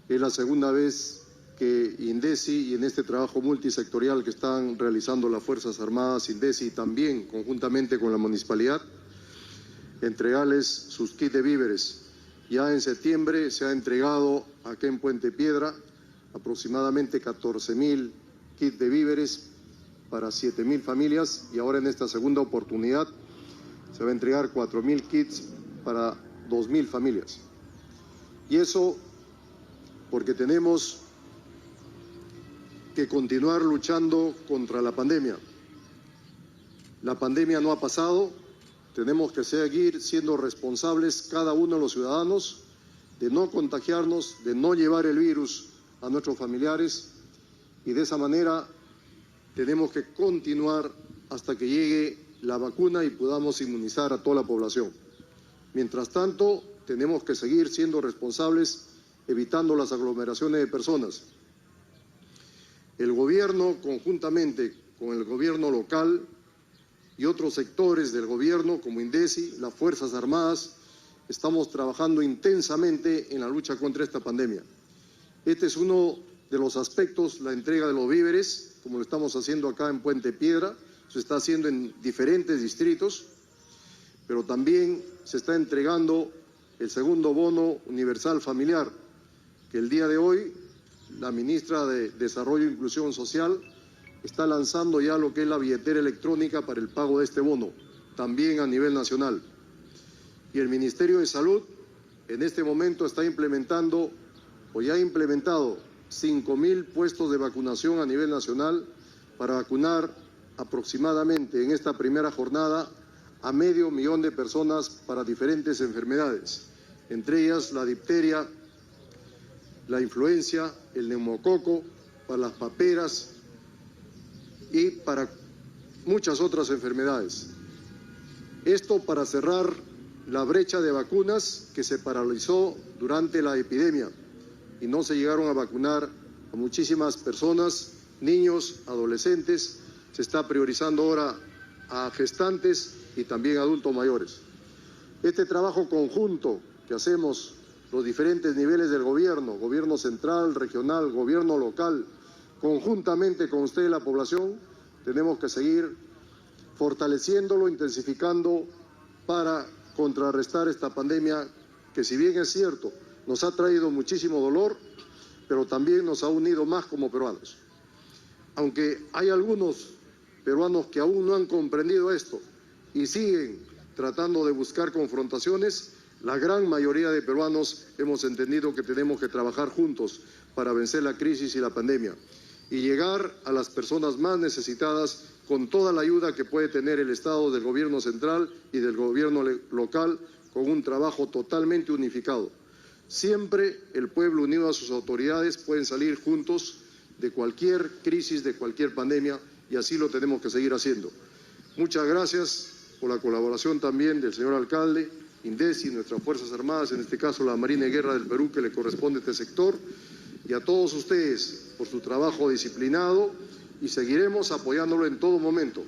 Es la segunda vez que INDECI, y en este trabajo multisectorial que están realizando las Fuerzas Armadas, INDECI también conjuntamente con la municipalidad, entregarles sus kits de víveres. Ya en septiembre se ha entregado acá en Puente Piedra aproximadamente 14.000 kits de víveres para 7.000 familias, y ahora en esta segunda oportunidad se va a entregar 4.000 kits para 2.000 familias. Y eso porque tenemos que continuar luchando contra la pandemia. La pandemia no ha pasado, tenemos que seguir siendo responsables cada uno de los ciudadanos de no contagiarnos, de no llevar el virus a nuestros familiares, y de esa manera tenemos que continuar hasta que llegue la vacuna y podamos inmunizar a toda la población. Mientras tanto, tenemos que seguir siendo responsables, evitando las aglomeraciones de personas. El gobierno, conjuntamente con el gobierno local y otros sectores del gobierno, como INDECI, las Fuerzas Armadas, estamos trabajando intensamente en la lucha contra esta pandemia. Este es uno de los aspectos, la entrega de los víveres, como lo estamos haciendo acá en Puente Piedra, se está haciendo en diferentes distritos, pero también se está entregando el segundo bono universal familiar, que el día de hoy la ministra de Desarrollo e Inclusión Social está lanzando ya lo que es la billetera electrónica para el pago de este bono, también a nivel nacional. Y el Ministerio de Salud en este momento está implementando, o ya ha implementado, 5.000 puestos de vacunación a nivel nacional para vacunar aproximadamente en esta primera jornada a 500.000 de personas para diferentes enfermedades, entre ellas la difteria, la influencia, el neumococo, para las paperas y para muchas otras enfermedades. Esto para cerrar la brecha de vacunas que se paralizó durante la epidemia y no se llegaron a vacunar a muchísimas personas, niños, adolescentes. Se está priorizando ahora a gestantes y también adultos mayores. Este trabajo conjunto que hacemos los diferentes niveles del gobierno, gobierno central, regional, gobierno local, conjuntamente con usted, la población, tenemos que seguir fortaleciéndolo, intensificando para contrarrestar esta pandemia que, si bien es cierto, nos ha traído muchísimo dolor, pero también nos ha unido más como peruanos. Aunque hay algunos peruanos que aún no han comprendido esto y siguen tratando de buscar confrontaciones, la gran mayoría de peruanos hemos entendido que tenemos que trabajar juntos para vencer la crisis y la pandemia y llegar a las personas más necesitadas con toda la ayuda que puede tener el Estado, del gobierno central y del gobierno local, con un trabajo totalmente unificado. Siempre el pueblo unido a sus autoridades pueden salir juntos de cualquier crisis, de cualquier pandemia, y así lo tenemos que seguir haciendo. Muchas gracias por la colaboración también del señor alcalde, INDECI, nuestras Fuerzas Armadas, en este caso la Marina de Guerra del Perú, que le corresponde a este sector, y a todos ustedes por su trabajo disciplinado, y seguiremos apoyándolo en todo momento,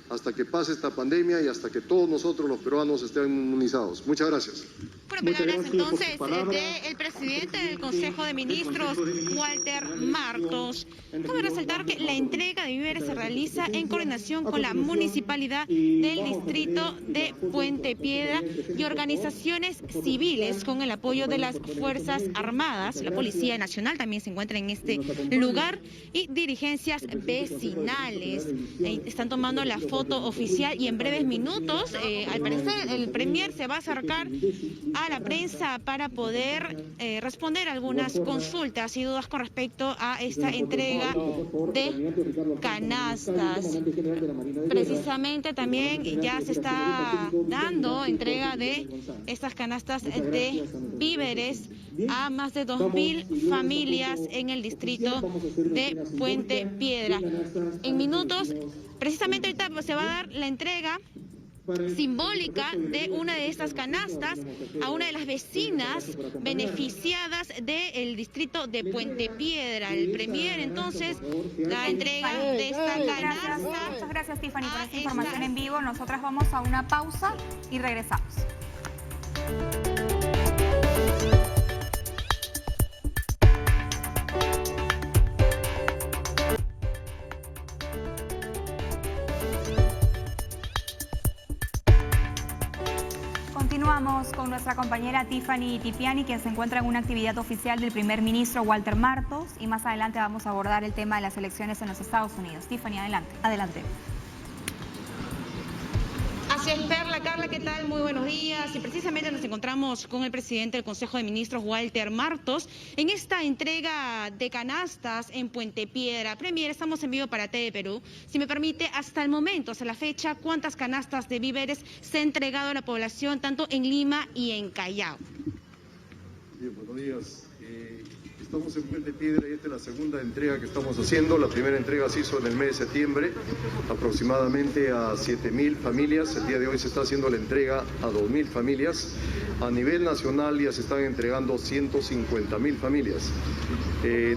hasta que pase esta pandemia y hasta que todos nosotros los peruanos estén inmunizados. Muchas gracias. Bueno, palabras entonces del presidente del Consejo de Ministros, Walter Martos. Cabe resaltar que la entrega de víveres se realiza en coordinación con la Municipalidad del Distrito de Puente Piedra y organizaciones civiles con el apoyo de las Fuerzas Armadas. La Policía Nacional también se encuentra en este lugar y dirigencias vecinales. Están tomando la foto oficial y en breves minutos, al parecer, el Premier se va a acercar a la prensa para poder responder algunas consultas y dudas con respecto a esta entrega de canastas. Precisamente también ya se está dando entrega de estas canastas de víveres a más de 2.000 familias en el distrito de Puente Piedra. En minutos, precisamente ahorita se va a dar la entrega simbólica de una de estas canastas a una de las vecinas beneficiadas del distrito de Puente Piedra. El Premier, entonces, la entrega de esta canasta. Muchas gracias, Tiffany, por esta información en vivo. Nosotras vamos a una pausa y regresamos. Continuamos con nuestra compañera Tiffany Tipiani, quien se encuentra en una actividad oficial del primer ministro Walter Martos, y más adelante vamos a abordar el tema de las elecciones en los Estados Unidos. Tiffany, adelante. Adelante. Así es, Perla. Carla, ¿qué tal? Muy buenos días. Y precisamente nos encontramos con el presidente del Consejo de Ministros, Walter Martos, en esta entrega de canastas en Puente Piedra. Premier, estamos en vivo para TV Perú. Si me permite, hasta el momento, hasta la fecha, ¿cuántas canastas de víveres se ha entregado a la población, tanto en Lima y en Callao? Bien, buenos días. Estamos en Puente Piedra y esta es la segunda entrega que estamos haciendo. La primera entrega se hizo en el mes de septiembre, aproximadamente a 7.000 familias. El día de hoy se está haciendo la entrega a 2.000 familias. A nivel nacional ya se están entregando 150.000 familias.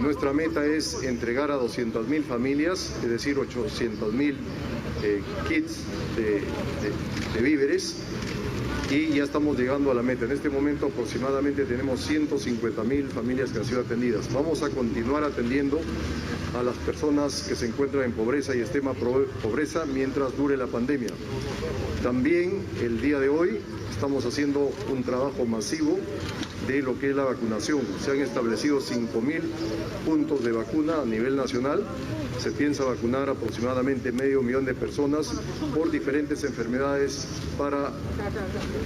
Nuestra meta es entregar a 200.000 familias, es decir, 800.000 kits de víveres. Y ya estamos llegando a la meta. En este momento aproximadamente tenemos 150.000 familias que han sido atendidas. Vamos a continuar atendiendo a las personas que se encuentran en pobreza y extrema pobreza mientras dure la pandemia. También el día de hoy estamos haciendo un trabajo masivo de lo que es la vacunación. Se han establecido 5.000 puntos de vacuna a nivel nacional. Se piensa vacunar aproximadamente 500.000 de personas por diferentes enfermedades para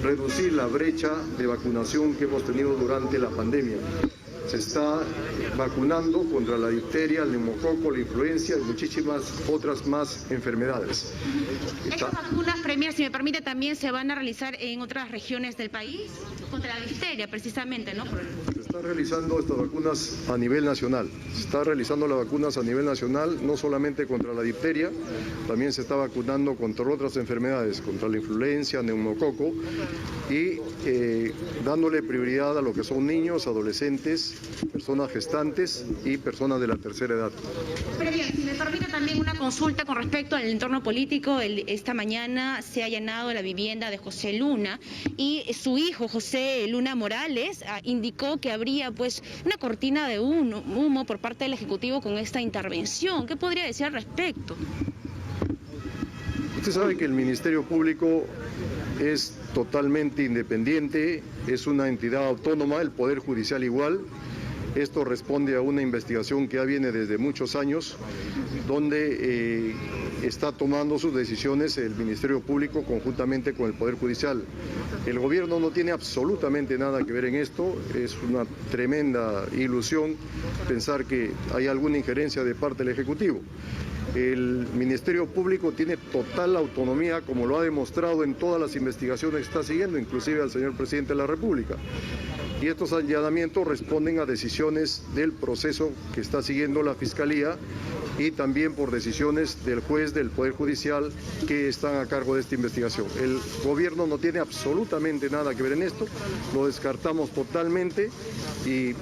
reducir la brecha de vacunación que hemos tenido durante la pandemia. Se está vacunando contra la difteria, el neumococo, la influenza y muchísimas otras más enfermedades. Estas vacunas, Premier, si me permite, también se van a realizar en otras regiones del país, contra la difteria precisamente, ¿no? Se está realizando estas vacunas a nivel nacional. Se está realizando las vacunas a nivel nacional, no solamente contra la difteria, también se está vacunando contra otras enfermedades, contra la influenza, neumococo, y dándole prioridad a lo que son niños, adolescentes personas gestantes y personas de la tercera edad. Premier, si me permite también una consulta con respecto al entorno político. Esta mañana se ha allanado la vivienda de José Luna y su hijo José Luna Morales indicó que habría pues una cortina de humo por parte del Ejecutivo con esta intervención. ¿Qué podría decir al respecto? Usted sabe que el Ministerio Público es totalmente independiente, es una entidad autónoma, el Poder Judicial igual. Esto responde a una investigación que ya viene desde muchos años, donde está tomando sus decisiones el Ministerio Público conjuntamente con el Poder Judicial. El gobierno no tiene absolutamente nada que ver en esto, es una tremenda ilusión pensar que hay alguna injerencia de parte del Ejecutivo. El Ministerio Público tiene total autonomía, como lo ha demostrado en todas las investigaciones que está siguiendo, inclusive al señor Presidente de la República. Y estos allanamientos responden a decisiones del proceso que está siguiendo la Fiscalía y también por decisiones del juez del Poder Judicial que están a cargo de esta investigación. El gobierno no tiene absolutamente nada que ver en esto, lo descartamos totalmente y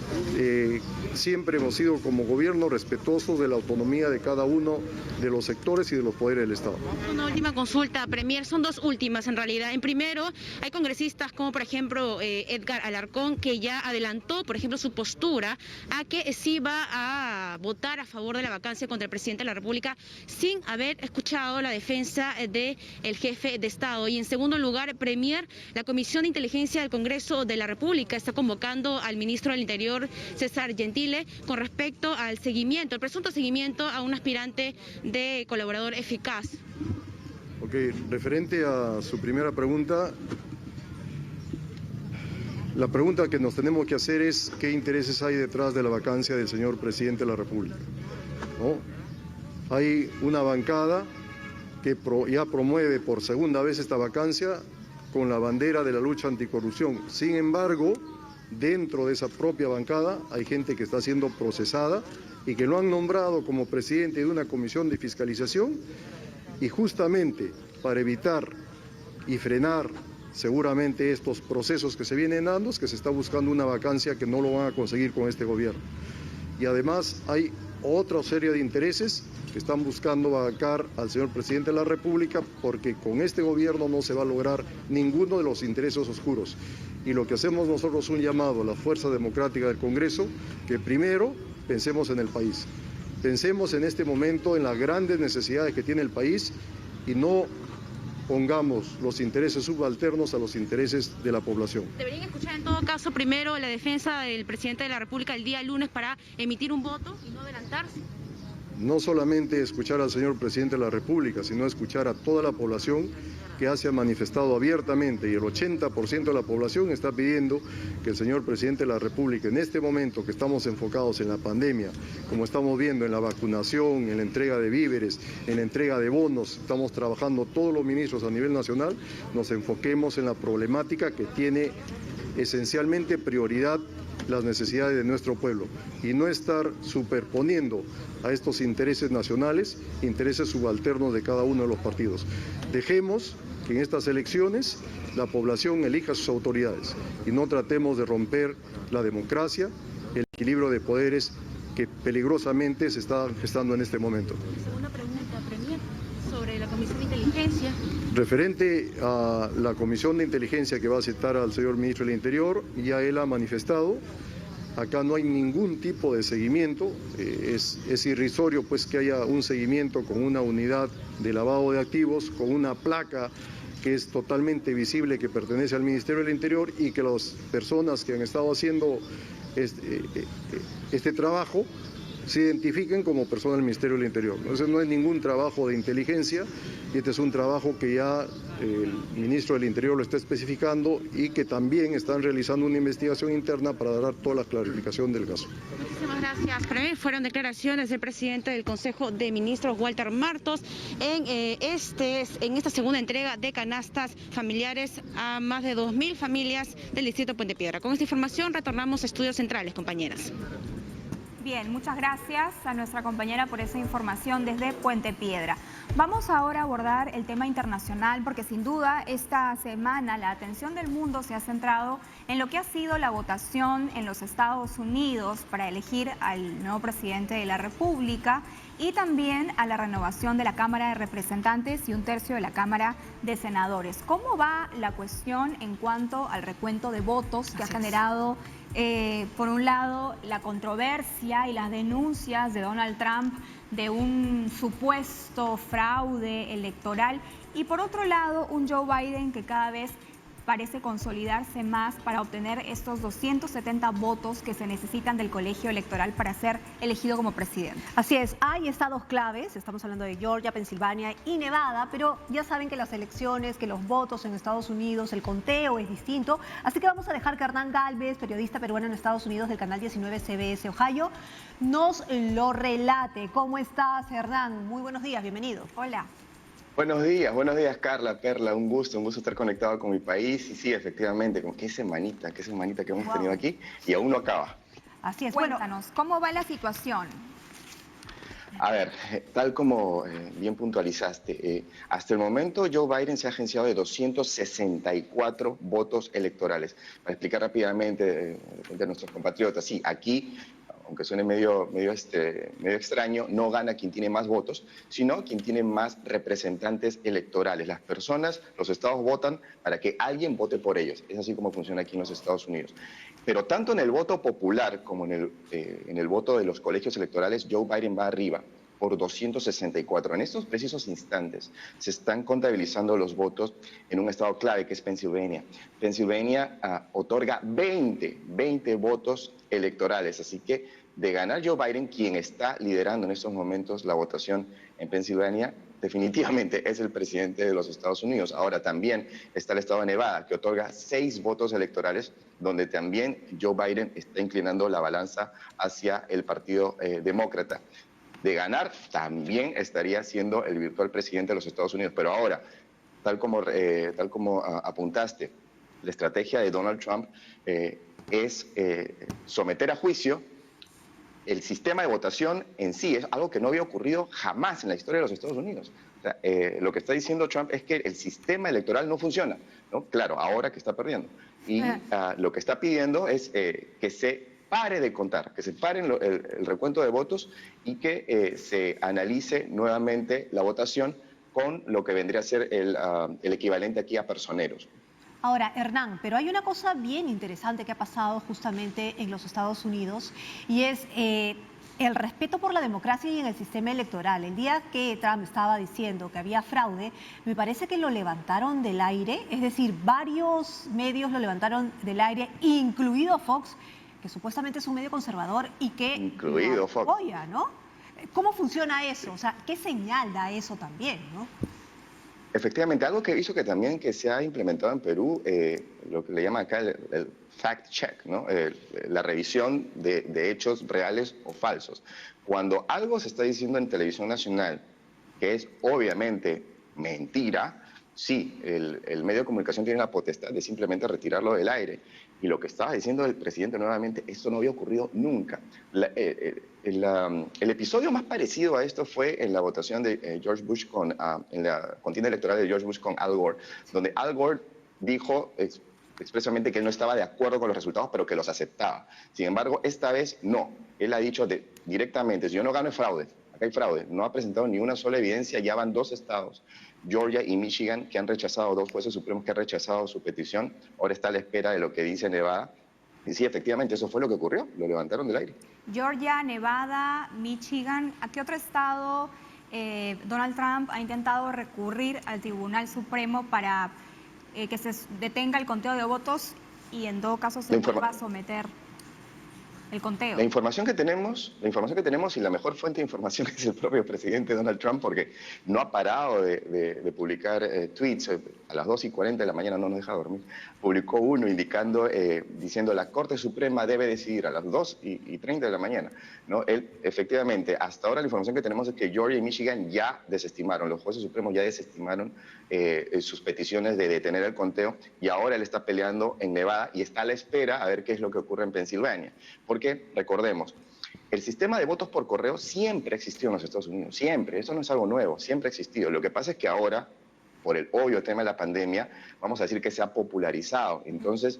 siempre hemos sido como gobierno respetuosos de la autonomía de cada uno de los sectores y de los poderes del Estado. Una última consulta, Premier, son dos últimas en realidad. En primero, hay congresistas como por ejemplo Edgar Alarcón, que ya adelantó, por ejemplo, su postura a que sí va a votar a favor de la vacancia contra el presidente de la República sin haber escuchado la defensa del jefe de Estado. Y en segundo lugar, Premier, la Comisión de Inteligencia del Congreso de la República está convocando al ministro del Interior, César Gentile, con respecto al seguimiento, el presunto seguimiento a un aspirante de colaborador eficaz. Ok, referente a su primera pregunta, la pregunta que nos tenemos que hacer es qué intereses hay detrás de la vacancia del señor presidente de la República, ¿no? Hay una bancada que ya promueve por segunda vez esta vacancia con la bandera de la lucha anticorrupción. Sin embargo, dentro de esa propia bancada hay gente que está siendo procesada y que lo han nombrado como presidente de una comisión de fiscalización, y justamente para evitar y frenar seguramente estos procesos que se vienen dando, es que se está buscando una vacancia que no lo van a conseguir con este gobierno. Y además hay otra serie de intereses que están buscando vacar al señor presidente de la República, porque con este gobierno no se va a lograr ninguno de los intereses oscuros. Y lo que hacemos nosotros es un llamado a la fuerza democrática del Congreso, que primero pensemos en el país. Pensemos en este momento en las grandes necesidades que tiene el país y no pongamos los intereses subalternos a los intereses de la población. ¿Deberían escuchar en todo caso primero la defensa del presidente de la República el día lunes para emitir un voto y no adelantarse? No solamente escuchar al señor presidente de la República, sino escuchar a toda la población que ya se ha manifestado abiertamente, y el 80% de la población está pidiendo que el señor presidente de la República, en este momento que estamos enfocados en la pandemia, como estamos viendo en la vacunación, en la entrega de víveres, en la entrega de bonos, estamos trabajando todos los ministros a nivel nacional, nos enfoquemos en la problemática que tiene esencialmente prioridad las necesidades de nuestro pueblo y no estar superponiendo a estos intereses nacionales, intereses subalternos de cada uno de los partidos. Dejemos que en estas elecciones la población elija sus autoridades y no tratemos de romper la democracia, el equilibrio de poderes que peligrosamente se está gestando en este momento. Segunda pregunta, Premier, sobre la Comisión de Inteligencia. Referente a la Comisión de Inteligencia que va a citar al señor Ministro del Interior, ya él ha manifestado, acá no hay ningún tipo de seguimiento, es irrisorio pues que haya un seguimiento con una unidad de lavado de activos, con una placa que es totalmente visible que pertenece al Ministerio del Interior y que las personas que han estado haciendo este trabajo se identifiquen como personas del Ministerio del Interior. Entonces no es ningún trabajo de inteligencia y este es un trabajo que ya el Ministro del Interior lo está especificando y que también están realizando una investigación interna para dar toda la clarificación del caso. Muchísimas gracias. Para mí fueron declaraciones del presidente del Consejo de Ministros, Walter Martos, en esta segunda entrega de canastas familiares a más de 2.000 familias del distrito de Puente Piedra. Con esta información retornamos a Estudios Centrales, compañeras. Bien, muchas gracias a nuestra compañera por esa información desde Puente Piedra. Vamos ahora a abordar el tema internacional porque sin duda esta semana la atención del mundo se ha centrado en lo que ha sido la votación en los Estados Unidos para elegir al nuevo presidente de la República y también a la renovación de la Cámara de Representantes y 1/3 de la Cámara de Senadores. ¿Cómo va la cuestión en cuanto al recuento de votos que ha generado, por un lado, la controversia y las denuncias de Donald Trump de un supuesto fraude electoral y por otro lado un Joe Biden que cada vez parece consolidarse más para obtener estos 270 votos que se necesitan del colegio electoral para ser elegido como presidente? Así es, hay estados claves, estamos hablando de Georgia, Pensilvania y Nevada, pero ya saben que las elecciones, que los votos en Estados Unidos, el conteo es distinto, así que vamos a dejar que Hernán Gálvez, periodista peruano en Estados Unidos del canal 19 CBS Ohio, nos lo relate. ¿Cómo estás, Hernán? Muy buenos días, bienvenido. Hola. Buenos días Carla, Perla, un gusto estar conectado con mi país y sí, efectivamente, como qué semanita que hemos tenido aquí y aún no acaba. Así es, cuéntanos, ¿cómo va la situación? A ver, tal como bien puntualizaste, hasta el momento Joe Biden se ha agenciado de 264 votos electorales. Para explicar rápidamente de nuestros compatriotas, sí, aquí, aunque suene medio extraño, no gana quien tiene más votos, sino quien tiene más representantes electorales. Las personas, los estados votan para que alguien vote por ellos. Es así como funciona aquí en los Estados Unidos. Pero tanto en el voto popular como en el voto de los colegios electorales, Joe Biden va arriba por 264. En estos precisos instantes se están contabilizando los votos en un estado clave que es Pensilvania. Pensilvania otorga 20 votos electorales, así que de ganar Joe Biden, quien está liderando en estos momentos la votación en Pensilvania, definitivamente es el presidente de los Estados Unidos. Ahora también está el estado de Nevada, que otorga 6 votos electorales, donde también Joe Biden está inclinando la balanza hacia el Partido Demócrata. De ganar, también estaría siendo el virtual presidente de los Estados Unidos. Pero ahora, tal como apuntaste, la estrategia de Donald Trump es someter a juicio el sistema de votación en sí. Es algo que no había ocurrido jamás en la historia de los Estados Unidos. O sea, lo que está diciendo Trump es que el sistema electoral no funciona, ¿no? Claro, ahora que está perdiendo. Y lo que está pidiendo es que se pare de contar, que se pare el recuento de votos y que se analice nuevamente la votación con lo que vendría a ser el equivalente aquí a personeros. Ahora, Hernán, pero hay una cosa bien interesante que ha pasado justamente en los Estados Unidos y es el respeto por la democracia y en el sistema electoral. El día que Trump estaba diciendo que había fraude, me parece que lo levantaron del aire, es decir, varios medios lo levantaron del aire, incluido Fox, que supuestamente es un medio conservador y que lo apoya, ¿no? ¿Cómo funciona eso? O sea, ¿qué señal da eso también, no? Efectivamente, algo que hizo que se ha implementado en Perú, lo que le llaman acá el fact check, ¿no? La revisión de hechos reales o falsos. Cuando algo se está diciendo en televisión nacional que es obviamente mentira, sí, el medio de comunicación tiene la potestad de simplemente retirarlo del aire. Y lo que estaba diciendo el presidente nuevamente, esto no había ocurrido nunca. El episodio más parecido a esto fue en la votación de George Bush en la contienda electoral de George Bush con Al Gore, donde Al Gore dijo expresamente que él no estaba de acuerdo con los resultados, pero que los aceptaba. Sin embargo, esta vez no. Él ha dicho directamente, si yo no gano es fraude. Acá hay fraude. No ha presentado ni una sola evidencia. Ya van 2 estados, Georgia y Michigan, que han rechazado, 2 jueces supremos que han rechazado su petición. Ahora está a la espera de lo que dice Nevada. Y sí, efectivamente, eso fue lo que ocurrió. Lo levantaron del aire. Georgia, Nevada, Michigan. ¿A qué otro estado Donald Trump ha intentado recurrir al Tribunal Supremo para que se detenga el conteo de votos y en todo caso se vuelva a someter el conteo? La información que tenemos y la mejor fuente de información es el propio presidente Donald Trump, porque no ha parado de publicar tweets. A las 2:40 de la mañana, no nos deja dormir, publicó uno indicando, diciendo la Corte Suprema debe decidir a las 2:30 de la mañana, ¿no? Él, efectivamente, hasta ahora la información que tenemos es que Georgia y Michigan ya desestimaron, los jueces supremos ya desestimaron sus peticiones de detener el conteo, y ahora él está peleando en Nevada y está a la espera a ver qué es lo que ocurre en Pensilvania. Porque, recordemos, El sistema de votos por correo siempre existió en los Estados Unidos, siempre, eso no es algo nuevo, siempre ha existido. Lo que pasa es que ahora, por el obvio tema de la pandemia, vamos a decir que se ha popularizado. Entonces,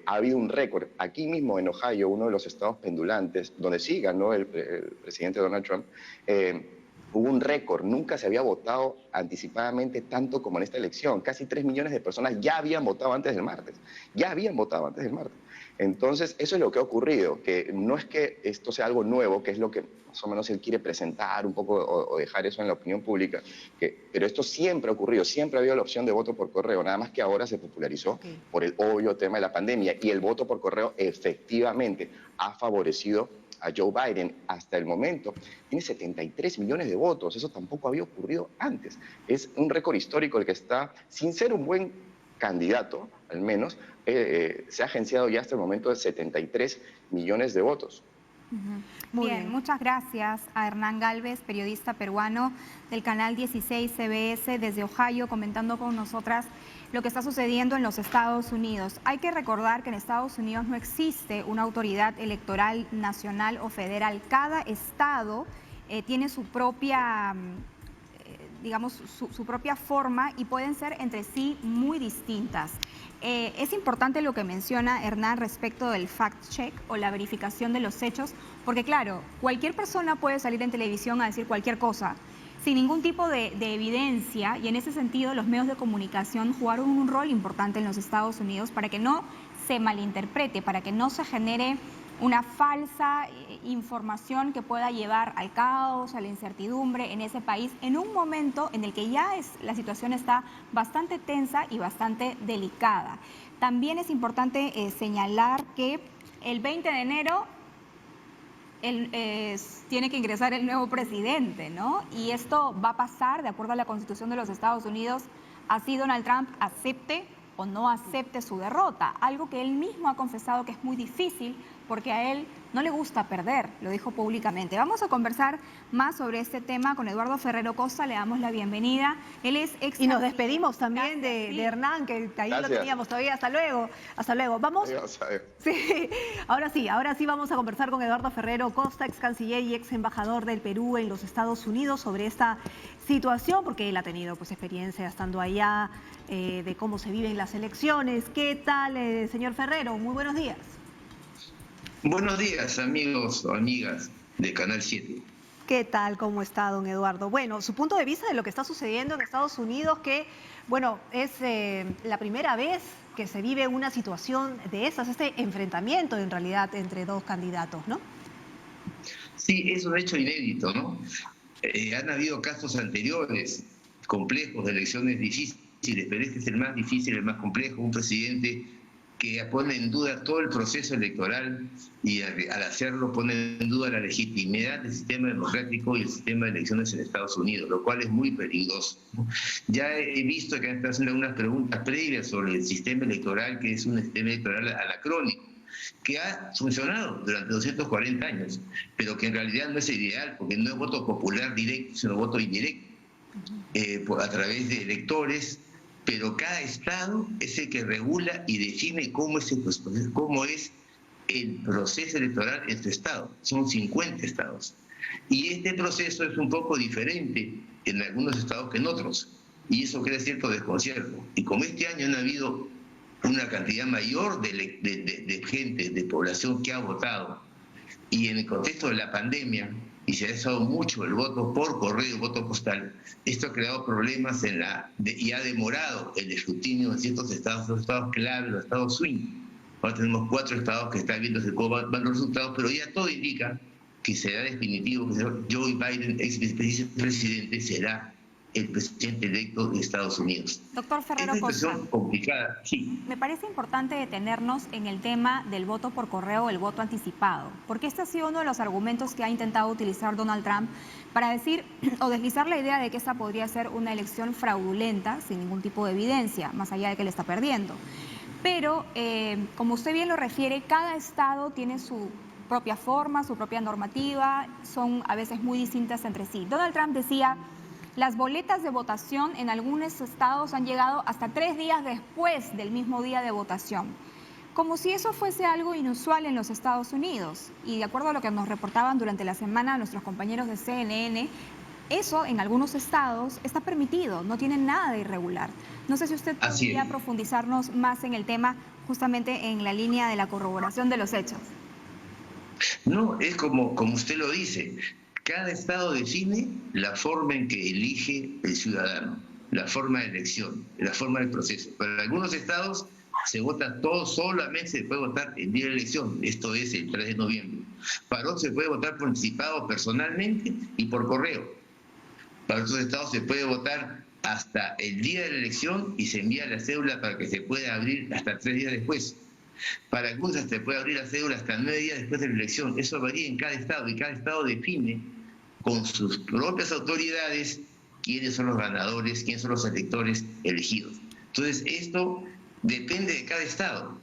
ha habido un récord. Aquí mismo en Ohio, uno de los estados pendulantes, donde sí ganó el presidente Donald Trump, hubo un récord. Nunca se había votado anticipadamente tanto como en esta elección. Casi 3 millones de personas ya habían votado antes del martes. Entonces, eso es lo que ha ocurrido, que no es que esto sea algo nuevo, que es lo que más o menos él quiere presentar un poco o dejar eso en la opinión pública, pero esto siempre ha ocurrido, siempre ha habido la opción de voto por correo, nada más que ahora se popularizó por el obvio tema de la pandemia, y el voto por correo efectivamente ha favorecido a Joe Biden. Hasta el momento tiene 73 millones de votos, eso tampoco había ocurrido antes. Es un récord histórico el que está, sin ser un buen candidato, al menos, se ha agenciado ya hasta el momento de 73 millones de votos. Bien, muchas gracias a Hernán Galvez, periodista peruano del canal 16 CBS desde Ohio, comentando con nosotras lo que está sucediendo en los Estados Unidos. Hay que recordar que en Estados Unidos no existe una autoridad electoral nacional o federal. Cada estado tiene su propia digamos, su propia forma y pueden ser entre sí muy distintas. Es importante lo que menciona Hernán respecto del fact-check o la verificación de los hechos, porque claro, cualquier persona puede salir en televisión a decir cualquier cosa, sin ningún tipo de evidencia, y en ese sentido los medios de comunicación jugaron un rol importante en los Estados Unidos para que no se malinterprete, para que no se genere una falsa información que pueda llevar al caos, a la incertidumbre en ese país, en un momento en el que ya la situación está bastante tensa y bastante delicada. También es importante señalar que el 20 de enero tiene que ingresar el nuevo presidente, ¿no? Y esto va a pasar, de acuerdo a la Constitución de los Estados Unidos, así Donald Trump acepte o no acepte su derrota, algo que él mismo ha confesado que es muy difícil porque a él no le gusta perder, lo dijo públicamente. Vamos a conversar más sobre este tema con Eduardo Ferrero Costa, le damos la bienvenida. Él es ex... Y nos despedimos también de Hernán, que ahí lo teníamos todavía. Hasta luego, hasta luego. Vamos. Sí, ahora sí vamos a conversar con Eduardo Ferrero Costa, ex canciller y ex embajador del Perú en los Estados Unidos, sobre esta situación, porque él ha tenido pues experiencia estando allá, de cómo se viven las elecciones. ¿Qué tal, señor Ferrero? Muy buenos días. Buenos días, amigos o amigas de Canal 7. ¿Qué tal? ¿Cómo está, don Eduardo? Bueno, su punto de vista de lo que está sucediendo en Estados Unidos, que, bueno, es la primera vez que se vive una situación de esas, este enfrentamiento en realidad entre dos candidatos, ¿no? Sí, es un hecho inédito, ¿no? Han habido casos anteriores, complejos, de elecciones difíciles, pero este es el más difícil, el más complejo, un presidente que pone en duda todo el proceso electoral y al hacerlo pone en duda la legitimidad del sistema democrático y el sistema de elecciones en Estados Unidos, lo cual es muy peligroso. Ya he visto que han estado haciendo algunas preguntas previas sobre el sistema electoral, que es un sistema electoral anacrónico, que ha funcionado durante 240 años, pero que en realidad no es ideal, porque no es voto popular directo, sino voto indirecto, a través de electores. Pero cada estado es el que regula y define cómo es el proceso electoral en su estado. Son 50 estados. Y este proceso es un poco diferente en algunos estados que en otros. Y eso crea cierto desconcierto. Y como este año no ha habido una cantidad mayor de gente, de población que ha votado, y en el contexto de la pandemia, y se ha usado mucho el voto por correo, el voto postal, esto ha creado problemas y ha demorado el escrutinio en ciertos estados, los estados clave, los estados swing. Ahora tenemos 4 estados que están viendo cómo van los resultados, pero ya todo indica que será definitivo, que Joe Biden, ex vicepresidente, será el presidente electo de Estados Unidos. Doctor Ferrero Costa. Es una Costa, complicada, sí. Me parece importante detenernos en el tema del voto por correo o el voto anticipado, porque este ha sido uno de los argumentos que ha intentado utilizar Donald Trump para decir o deslizar la idea de que esta podría ser una elección fraudulenta sin ningún tipo de evidencia, más allá de que le está perdiendo. Pero, como usted bien lo refiere, cada estado tiene su propia forma, su propia normativa, son a veces muy distintas entre sí. Donald Trump decía: las boletas de votación en algunos estados han llegado hasta 3 días después del mismo día de votación. como si eso fuese algo inusual en los Estados Unidos. Y de acuerdo a lo que nos reportaban durante la semana nuestros compañeros de CNN, eso en algunos estados está permitido, no tiene nada de irregular. No sé si usted podría profundizarnos más en el tema, justamente en la línea de la corroboración de los hechos. No, es como usted lo dice. Cada estado define la forma en que elige el ciudadano, la forma de elección, la forma del proceso. Para algunos estados se vota todo, solamente se puede votar el día de la elección, esto es el 3 de noviembre. Para otros se puede votar por anticipado personalmente y por correo. Para otros estados se puede votar hasta el día de la elección y se envía la cédula para que se pueda abrir hasta 3 días después. Para algunos se puede abrir la cédula hasta 9 días después de la elección. Eso varía en cada estado y cada estado define con sus propias autoridades quiénes son los ganadores, quiénes son los electores elegidos. Entonces, esto depende de cada estado,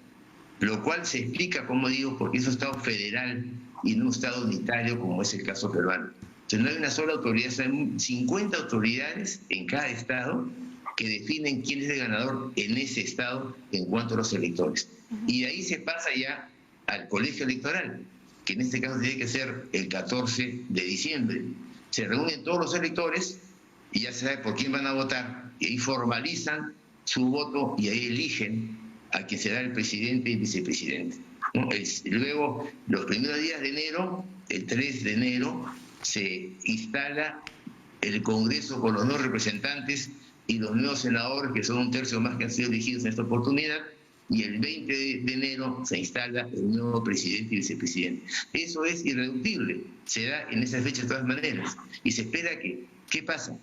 lo cual se explica, como digo, porque es un estado federal y no un estado unitario como es el caso peruano. Entonces, no hay una sola autoridad, son 50 autoridades en cada estado que definen quién es el ganador en ese estado en cuanto a los electores. Y de ahí se pasa ya al colegio electoral, que en este caso tiene que ser el 14 de diciembre. Se reúnen todos los electores y ya se sabe por quién van a votar, y ahí formalizan su voto y ahí eligen a quien será el presidente y vicepresidente, ¿no? Luego, los primeros días de enero, el 3 de enero, se instala el Congreso con los nuevos representantes y los nuevos senadores, que son un tercio más que han sido elegidos en esta oportunidad, y el 20 de enero se instala el nuevo presidente y vicepresidente. Eso es irreductible, se da en esa fecha de todas maneras, y se espera que, ¿qué pasa?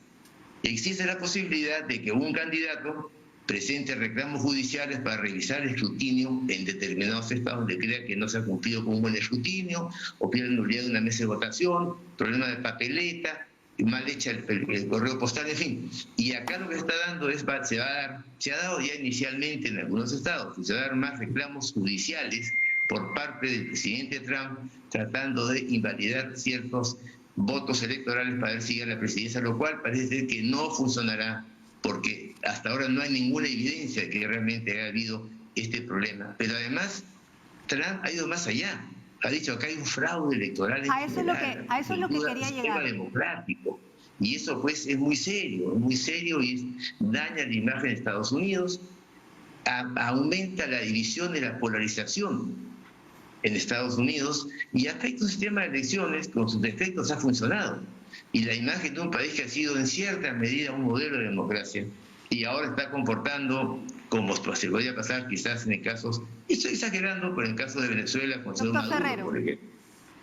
Existe la posibilidad de que un candidato presente reclamos judiciales para revisar el escrutinio en determinados estados donde crea que no se ha cumplido con un buen escrutinio, o pierde nulidad de una mesa de votación, problema de papeleta, mal hecha el correo postal, en fin. Y acá lo que está dando es, se ha dado ya inicialmente en algunos estados, y se va a dar más reclamos judiciales por parte del presidente Trump tratando de invalidar ciertos votos electorales para ver si llega a la presidencia, lo cual parece que no funcionará porque hasta ahora no hay ninguna evidencia de que realmente haya habido este problema. Pero además, Trump ha ido más allá. Ha dicho que hay un fraude electoral. A eso es lo que quería llegar. Democrático. Y eso pues es muy serio y daña la imagen de Estados Unidos, aumenta la división y la polarización en Estados Unidos y afecta un sistema de elecciones que con sus defectos ha funcionado. Y la imagen de un país que ha sido en cierta medida un modelo de democracia y ahora está comportando como se podría pasar quizás en el caso, estoy exagerando, pero en el caso de Venezuela con Maduro, Ferrero. por ejemplo.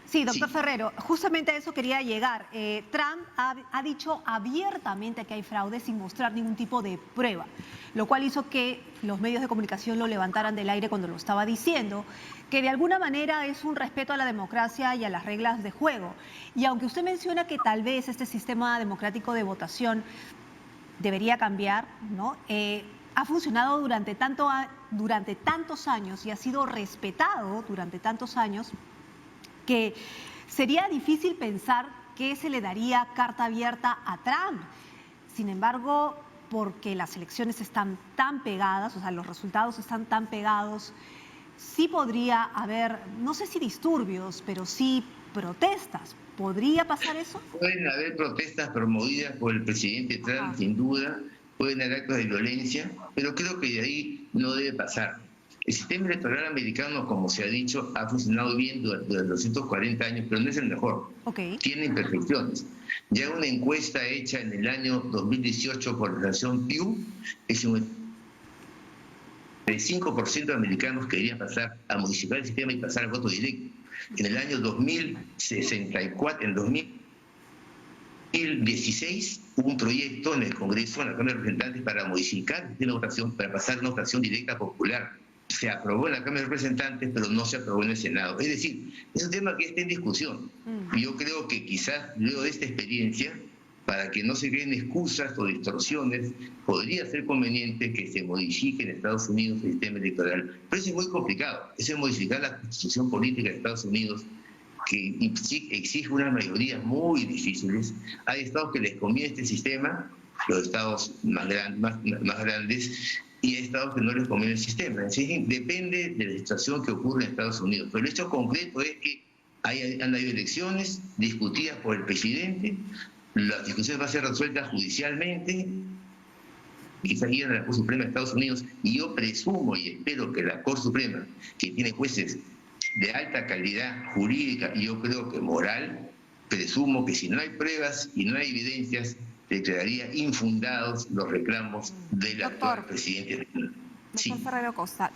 Sí, doctor Ferrero, justamente a eso quería llegar. Trump ha dicho abiertamente que hay fraude sin mostrar ningún tipo de prueba, lo cual hizo que los medios de comunicación lo levantaran del aire cuando lo estaba diciendo, que de alguna manera es un respeto a la democracia y a las reglas de juego. Y aunque usted menciona que tal vez este sistema democrático de votación debería cambiar, ¿no? Ha funcionado durante tantos años y ha sido respetado durante tantos años que sería difícil pensar que se le daría carta abierta a Trump. Sin embargo, porque las elecciones están tan pegadas, o sea, los resultados están tan pegados, sí podría haber, no sé si disturbios, pero sí protestas. ¿Podría pasar eso? Pueden haber protestas promovidas por el presidente Trump, sin duda, pueden haber actos de violencia, pero creo que de ahí no debe pasar. El sistema electoral americano, como se ha dicho, ha funcionado bien durante los 240 años, pero no es el mejor. Tiene imperfecciones. Ya una encuesta hecha en el año 2018 por la Fundación Pew, es un 5% de americanos querían pasar a modificar el sistema y pasar al voto directo. En el año 2064, en 2016, hubo un proyecto en el Congreso, en la Cámara de Representantes, para modificar el sistema de votación, para pasar a una votación directa popular. Se aprobó en la Cámara de Representantes, pero no se aprobó en el Senado. Es decir, es un tema que está en discusión. Y yo creo que quizás luego de esta experiencia, para que no se creen excusas o distorsiones, podría ser conveniente que se modifique en Estados Unidos el sistema electoral. Pero eso es muy complicado. Eso es modificar la constitución política de Estados Unidos, que exige unas mayorías muy difíciles. Hay estados que les conviene este sistema, los estados más grandes, y hay estados que no les conviene el sistema. Entonces, depende de la situación que ocurre en Estados Unidos. Pero el hecho concreto es que han habido elecciones discutidas por el presidente, las discusiones van a ser resueltas judicialmente, quizás lleguen a la Corte Suprema de Estados Unidos, y yo presumo y espero que la Corte Suprema, que tiene jueces de alta calidad jurídica y yo creo que moral, presumo que si no hay pruebas y no hay evidencias, declararía infundados los reclamos del actual presidente. Doctor Ferrero Costa,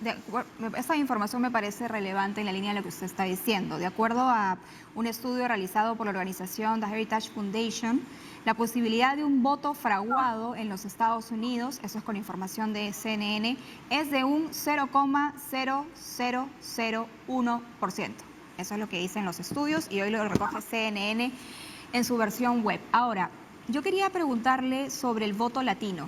esta información me parece relevante en la línea de lo que usted está diciendo. De acuerdo a un estudio realizado por la organización The Heritage Foundation, la posibilidad de un voto fraguado en los Estados Unidos, eso es con información de CNN, es de un 0,0001%. Eso es lo que dicen los estudios y hoy lo recoge CNN en su versión web. Ahora, yo quería preguntarle sobre el voto latino.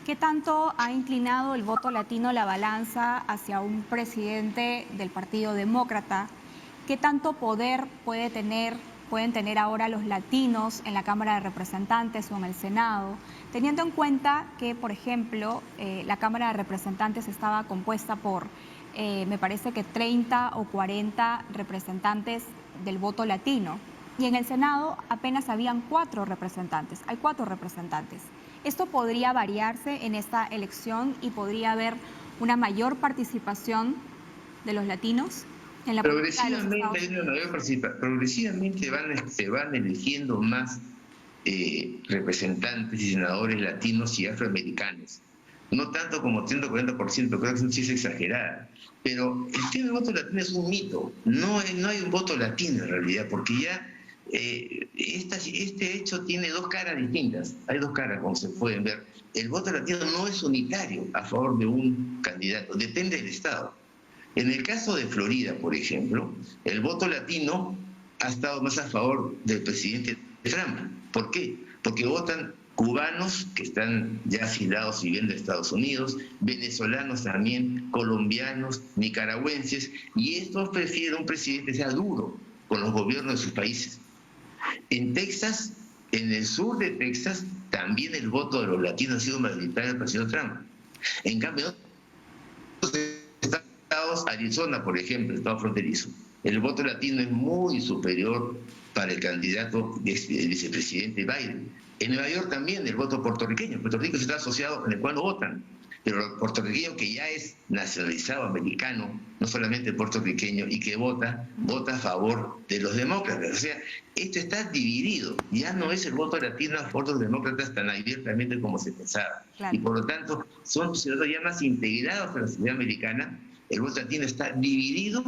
¿Qué tanto ha inclinado el voto latino la balanza hacia un presidente del Partido Demócrata? ¿Qué tanto poder pueden tener ahora los latinos en la Cámara de Representantes o en el Senado? Teniendo en cuenta que, por ejemplo, la Cámara de Representantes estaba compuesta por, me parece que 30 o 40 representantes del voto latino. Y en el Senado apenas habían 4 representantes. Hay 4 representantes. ¿Esto podría variarse en esta elección y podría haber una mayor participación de los latinos en la política de los Estados Unidos? Progresivamente se van eligiendo más representantes y senadores latinos y afroamericanos. No tanto como 30 o 40%, creo que eso sí es exagerada. Pero el tema del voto latino es un mito. No hay un voto latino en realidad, porque ya este hecho tiene 2 caras distintas. Hay 2 caras, como se pueden ver. El voto latino no es unitario a favor de un candidato, depende del estado. En el caso de Florida, por ejemplo, el voto latino ha estado más a favor del presidente Trump. ¿Por qué? Porque votan cubanos que están ya asilados viviendo en Estados Unidos, venezolanos también, colombianos, nicaragüenses, y estos prefieren un presidente que sea duro con los gobiernos de sus países. En Texas, en el sur de Texas, también el voto de los latinos ha sido mayoritario del presidente Trump. En cambio, en otros estados, Arizona, por ejemplo, estado fronterizo, el voto latino es muy superior para el candidato vicepresidente Biden. En Nueva York también el voto puertorriqueño. Puerto Rico está asociado en el cual no votan. Pero el puertorriqueño que ya es nacionalizado americano, no solamente puertorriqueño, y que vota a favor de los demócratas. O sea, esto está dividido. Ya no es el voto latino a favor de los demócratas tan abiertamente como se pensaba. Claro. Y por lo tanto, son ciudadanos ya más integrados a la sociedad americana. El voto latino está dividido.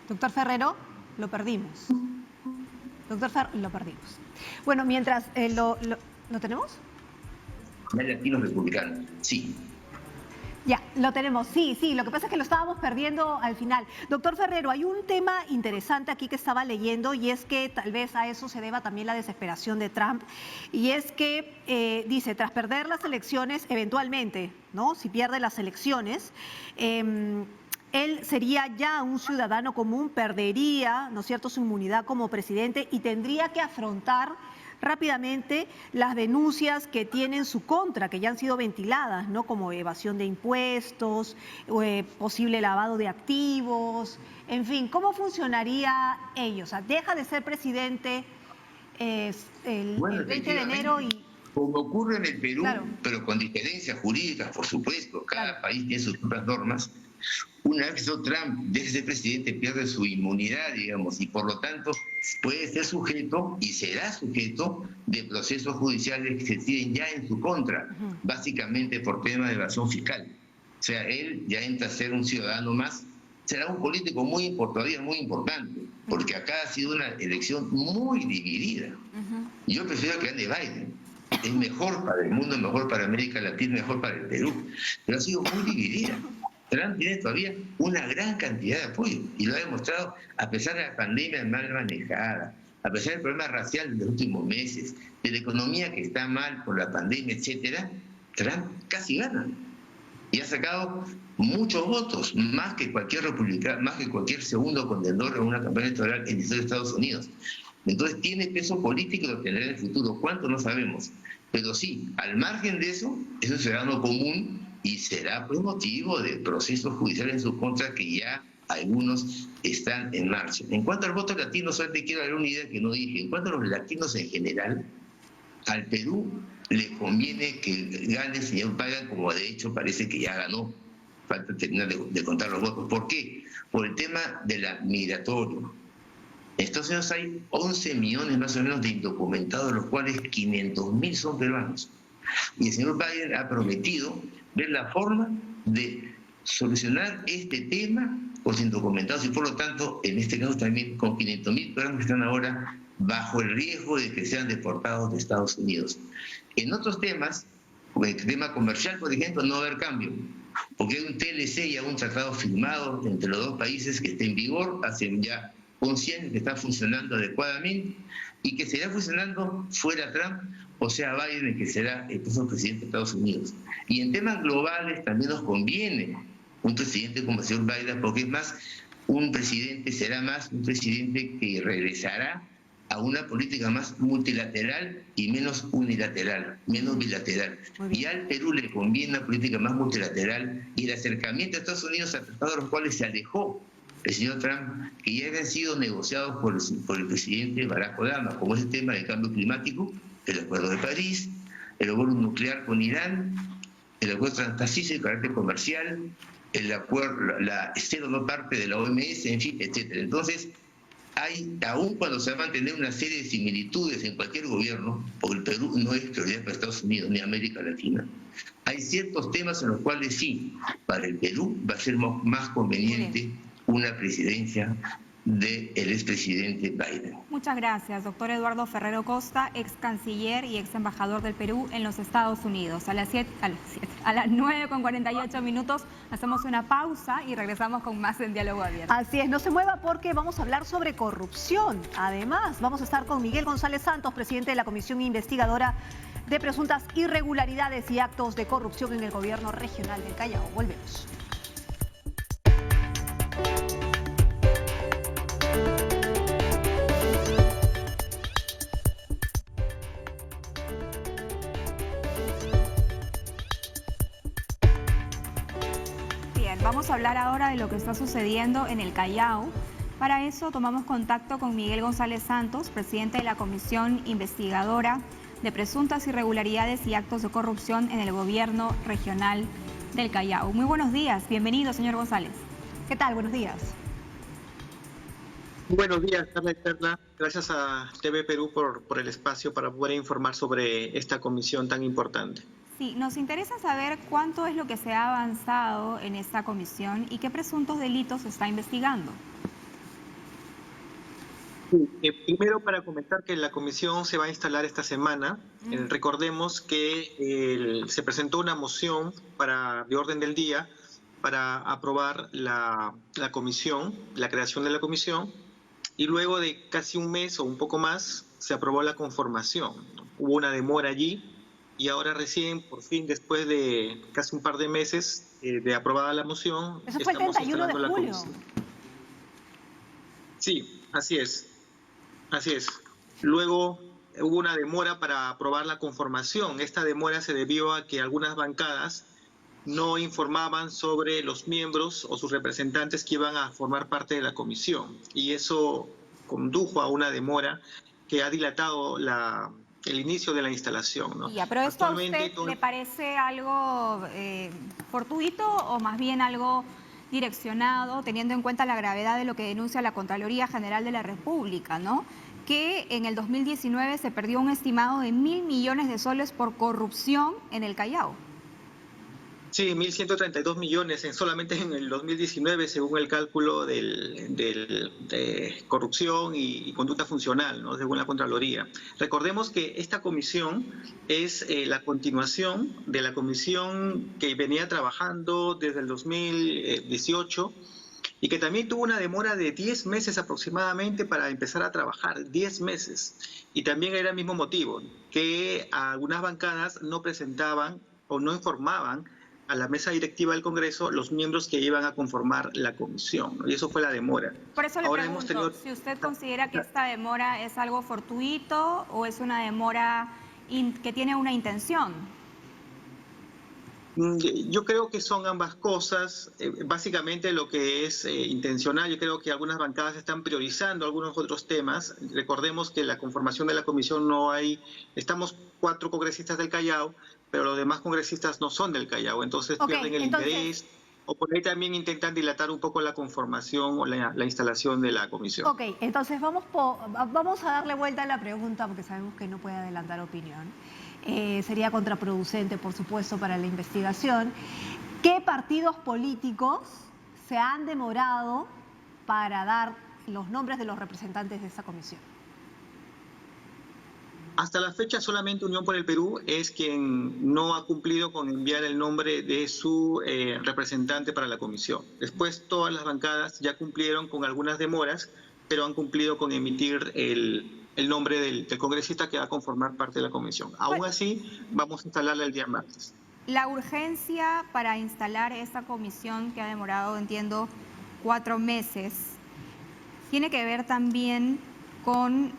Doctor Ferrero, lo perdimos. Doctor Ferrero, lo perdimos. Bueno, mientras ¿lo tenemos? Hay latinos republicanos, sí. Ya, lo tenemos, sí, lo que pasa es que lo estábamos perdiendo al final. Doctor Ferrero, hay un tema interesante aquí que estaba leyendo y es que tal vez a eso se deba también la desesperación de Trump, y es que dice, tras perder las elecciones, eventualmente, ¿no? Si pierde las elecciones, él sería ya un ciudadano común, perdería, ¿no es cierto?, su inmunidad como presidente y tendría que afrontar rápidamente las denuncias que tiene en su contra, que ya han sido ventiladas, ¿no?, como evasión de impuestos, posible lavado de activos, en fin, ¿cómo funcionaría ello? O sea, deja de ser presidente el 20 de enero y... Como ocurre en el Perú, claro, pero con diferencias jurídicas, por supuesto, cada país tiene sus propias normas. Una vez que Trump deje de ser presidente, pierde su inmunidad, digamos, y por lo tanto puede ser sujeto y será sujeto de procesos judiciales que se deciden ya en su contra, básicamente por temas de evasión fiscal. O sea, él ya entra a ser un ciudadano más, será un político todavía muy importante, porque acá ha sido una elección muy dividida. Yo prefiero que gane Biden. Es mejor para el mundo, mejor para América Latina, mejor para el Perú, pero ha sido muy dividida. Trump tiene todavía una gran cantidad de apoyo y lo ha demostrado a pesar de la pandemia mal manejada, a pesar del problema racial de los últimos meses, de la economía que está mal por la pandemia, etcétera. Trump casi gana y ha sacado muchos votos, más que cualquier republicano, más que cualquier segundo contendor en una campaña electoral en la historia de Estados Unidos. Entonces tiene peso político y lo tendrá en el futuro. ¿Cuánto? No sabemos. Pero sí, al margen de eso, es un ciudadano común y será pues motivo de procesos judiciales en su contra que ya algunos están en marcha. En cuanto al voto latino, solamente quiero dar una idea que no dije. En cuanto a los latinos en general, al Perú le conviene que gane el señor Biden, como de hecho parece que ya ganó. Falta terminar de contar los votos. ¿Por qué? Por el tema de la migratorio. En Estados Unidos hay 11 millones más o menos de indocumentados, de los cuales 500.000 son peruanos. Y el señor Biden ha prometido ver la forma de solucionar este tema por los indocumentados y por lo tanto, en este caso también con 500.000 peruanos que están ahora bajo el riesgo de que sean deportados de Estados Unidos. En otros temas, como el tema comercial, por ejemplo, no va a haber cambio, porque hay un TLC y hay un tratado firmado entre los dos países que está en vigor hace ya 11 años, que está funcionando adecuadamente y que seguirá funcionando fuera Trump, o sea Biden, el que será el próximo presidente de Estados Unidos. Y en temas globales también nos conviene un presidente como el señor Biden, porque es más, un presidente será más un presidente que regresará a una política más multilateral y menos unilateral, menos bilateral. Y al Perú le conviene una política más multilateral y el acercamiento a Estados Unidos a tratados de los cuales se alejó el señor Trump, que ya habían sido negociados por el presidente Barack Obama, como es el tema del cambio climático, el Acuerdo de París, el acuerdo nuclear con Irán, el acuerdo transpacífico de carácter comercial, el acuerdo, la cero no parte de la OMS, en fin, etcétera. Entonces, aún cuando se va a mantener una serie de similitudes en cualquier gobierno, porque el Perú no es prioridad para Estados Unidos ni América Latina, hay ciertos temas en los cuales sí, para el Perú va a ser más conveniente una presidencia del expresidente Biden. Muchas gracias, doctor Eduardo Ferrero Costa, ex canciller y ex embajador del Perú en los Estados Unidos. A las 9:48 hacemos una pausa y regresamos con más en Diálogo Abierto. Así es, no se mueva porque vamos a hablar sobre corrupción. Además, vamos a estar con Miguel González Santos, presidente de la Comisión Investigadora de Presuntas Irregularidades y Actos de Corrupción en el Gobierno Regional del Callao. Volvemos. Vamos a hablar ahora de lo que está sucediendo en el Callao. Para eso tomamos contacto con Miguel González Santos, presidente de la Comisión Investigadora de Presuntas Irregularidades y Actos de Corrupción en el Gobierno Regional del Callao. Muy buenos días, bienvenido, señor González. ¿Qué tal? Buenos días. Buenos días, Carla Eterna. Gracias a TV Perú por el espacio para poder informar sobre esta comisión tan importante. Sí, nos interesa saber cuánto es lo que se ha avanzado en esta comisión y qué presuntos delitos se está investigando. Primero, para comentar que la comisión se va a instalar esta semana. Recordemos que se presentó una moción de orden del día para aprobar la comisión, la creación de la comisión, y luego de casi un mes o un poco más se aprobó la conformación. Hubo una demora allí. Y ahora recién, por fin, después de casi un par de meses de aprobada la moción, eso fue el 31 de julio. Sí, así es. Así es. Luego hubo una demora para aprobar la conformación. Esta demora se debió a que algunas bancadas no informaban sobre los miembros o sus representantes que iban a formar parte de la comisión. Y eso condujo a una demora que ha dilatado el inicio de la instalación, ¿no? Pero ¿esto a usted le parece algo fortuito o más bien algo direccionado, teniendo en cuenta la gravedad de lo que denuncia la Contraloría General de la República, ¿no? Que en el 2019 se perdió un estimado de 1.000 millones de soles por corrupción en el Callao? Sí, 1.132 millones solamente en el 2019, según el cálculo de corrupción y conducta funcional, ¿no? Según la Contraloría. Recordemos que esta comisión es la continuación de la comisión que venía trabajando desde el 2018 y que también tuvo una demora de 10 meses aproximadamente para empezar a trabajar, 10 meses. Y también era el mismo motivo, que algunas bancadas no presentaban o no informaban a la mesa directiva del Congreso los miembros que iban a conformar la comisión, ¿no? Y eso fue la demora. Por eso le pregunto, si usted considera que esta demora es algo fortuito o es una demora que tiene una intención? Yo creo que son ambas cosas. Básicamente lo que es intencional, yo creo que algunas bancadas están priorizando algunos otros temas. Recordemos que la conformación de la comisión estamos 4 congresistas del Callao, pero los demás congresistas no son del Callao, entonces pierden el interés. O por ahí también intentan dilatar un poco la conformación o la instalación de la comisión. Ok, entonces vamos a darle vuelta a la pregunta porque sabemos que no puede adelantar opinión. Sería contraproducente, por supuesto, para la investigación. ¿Qué partidos políticos se han demorado para dar los nombres de los representantes de esta comisión? Hasta la fecha solamente Unión por el Perú es quien no ha cumplido con enviar el nombre de su representante para la comisión. Después todas las bancadas ya cumplieron con algunas demoras, pero han cumplido con emitir el nombre del congresista que va a conformar parte de la comisión. Aún así, vamos a instalarla el día martes. La urgencia para instalar esta comisión, que ha demorado, entiendo, 4 meses, tiene que ver también con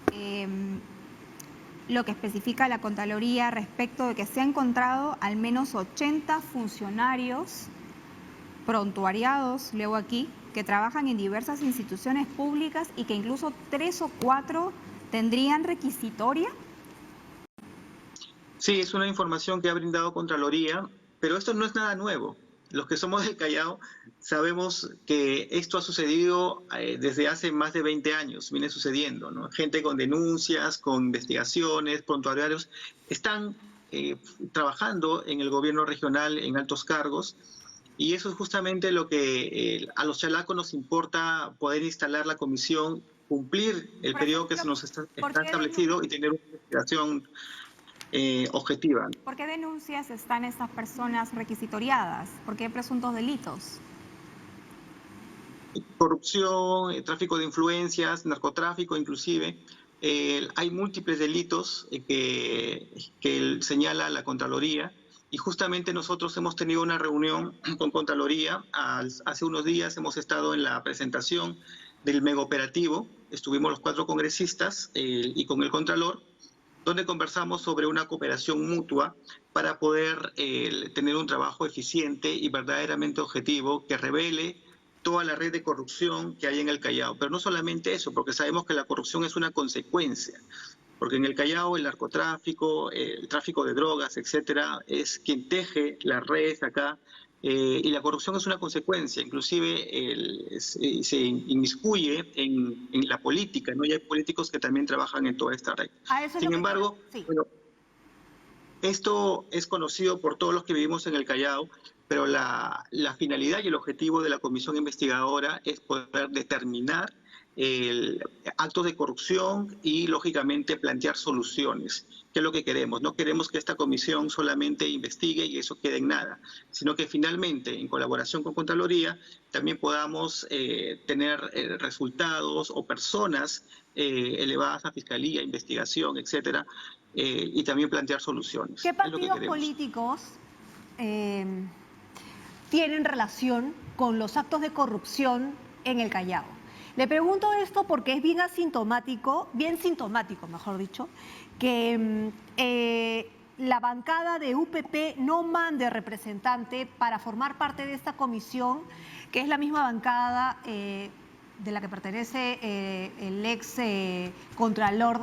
lo que especifica la Contraloría respecto de que se ha encontrado al menos 80 funcionarios prontuariados, leo aquí, que trabajan en diversas instituciones públicas y que incluso 3 o 4 tendrían requisitoria. Sí, es una información que ha brindado Contraloría, pero esto no es nada nuevo. Los que somos del Callao sabemos que esto ha sucedido desde hace más de 20 años, viene sucediendo, ¿no? Gente con denuncias, con investigaciones, prontuarios, están trabajando en el gobierno regional en altos cargos, y eso es justamente lo que a los chalacos nos importa, poder instalar la comisión, cumplir el periodo que se nos está establecido y tener una investigación objetiva. ¿Por qué denuncias están estas personas requisitoriadas? ¿Por qué presuntos delitos? Corrupción, tráfico de influencias, narcotráfico inclusive. Hay múltiples delitos que señala la Contraloría, y justamente nosotros hemos tenido una reunión con Contraloría. Hace unos días hemos estado en la presentación del megaoperativo, estuvimos los 4 congresistas y con el Contralor, donde conversamos sobre una cooperación mutua para poder tener un trabajo eficiente y verdaderamente objetivo que revele toda la red de corrupción que hay en el Callao. Pero no solamente eso, porque sabemos que la corrupción es una consecuencia, porque en el Callao el narcotráfico, el tráfico de drogas, etcétera, es quien teje la red acá. Y la corrupción es una consecuencia, inclusive se inmiscuye en la política, ¿no? Y hay políticos que también trabajan en toda esta red. Sin embargo, bueno, esto es conocido por todos los que vivimos en el Callao, pero la finalidad y el objetivo de la comisión investigadora es poder determinar actos de corrupción y, lógicamente, plantear soluciones. ¿Qué es lo que queremos? No queremos que esta comisión solamente investigue y eso quede en nada, sino que finalmente, en colaboración con Contraloría, también podamos tener resultados o personas elevadas a Fiscalía, investigación, etcétera, y también plantear soluciones. ¿Qué partidos políticos tienen relación con los actos de corrupción en el Callao? Le pregunto esto porque es bien sintomático, mejor dicho, que la bancada de UPP no mande representante para formar parte de esta comisión, que es la misma bancada de la que pertenece el ex Contralor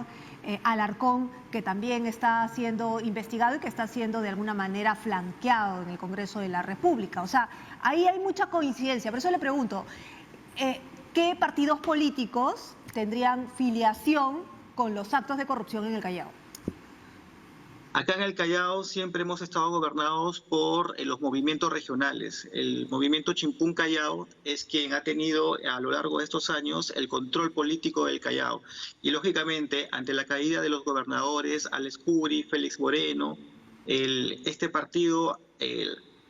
Alarcón, que también está siendo investigado y que está siendo de alguna manera flanqueado en el Congreso de la República. O sea, ahí hay mucha coincidencia. Por eso le pregunto, ¿qué partidos políticos tendrían filiación con los actos de corrupción en el Callao? Acá en el Callao siempre hemos estado gobernados por los movimientos regionales. El movimiento Chimpún Callao es quien ha tenido a lo largo de estos años el control político del Callao. Y lógicamente, ante la caída de los gobernadores Alex Curi, Félix Moreno, este partido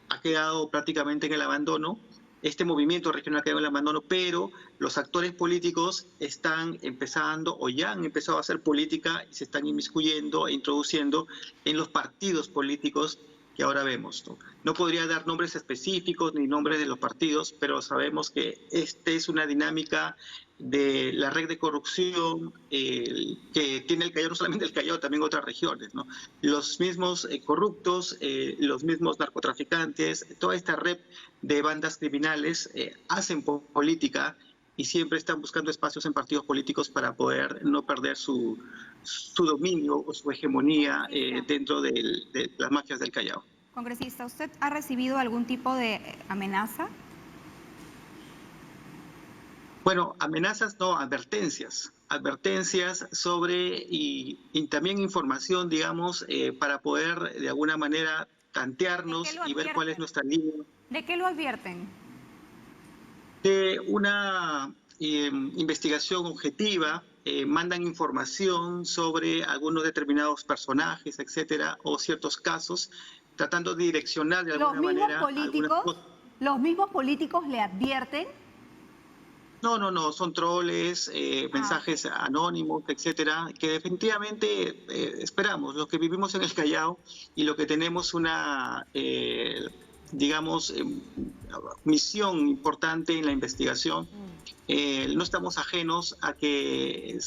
ha quedado prácticamente en el abandono. Este movimiento regional quedó en el abandono, pero los actores políticos están empezando o ya han empezado a hacer política y se están inmiscuyendo e introduciendo en los partidos políticos que ahora vemos, ¿no? No podría dar nombres específicos ni nombres de los partidos, pero sabemos que esta es una dinámica de la red de corrupción que tiene el Callao, no solamente el Callao, también otras regiones, ¿no? Los mismos corruptos, los mismos narcotraficantes, toda esta red de bandas criminales hacen política y siempre están buscando espacios en partidos políticos para poder no perder su dominio o su hegemonía dentro de las mafias del Callao. Congresista, ¿usted ha recibido algún tipo de amenaza? Bueno, amenazas no, advertencias sobre y también información, digamos, para poder de alguna manera tantearnos y ver cuál es nuestra línea. ¿De qué lo advierten? De una investigación objetiva, mandan información sobre algunos determinados personajes, etcétera, o ciertos casos, tratando de direccionar de alguna manera. ¿Los mismos políticos le advierten? No, son troles, mensajes anónimos, etcétera, que definitivamente esperamos, los que vivimos en el Callao y lo que tenemos una, digamos, misión importante en la investigación, no estamos ajenos a que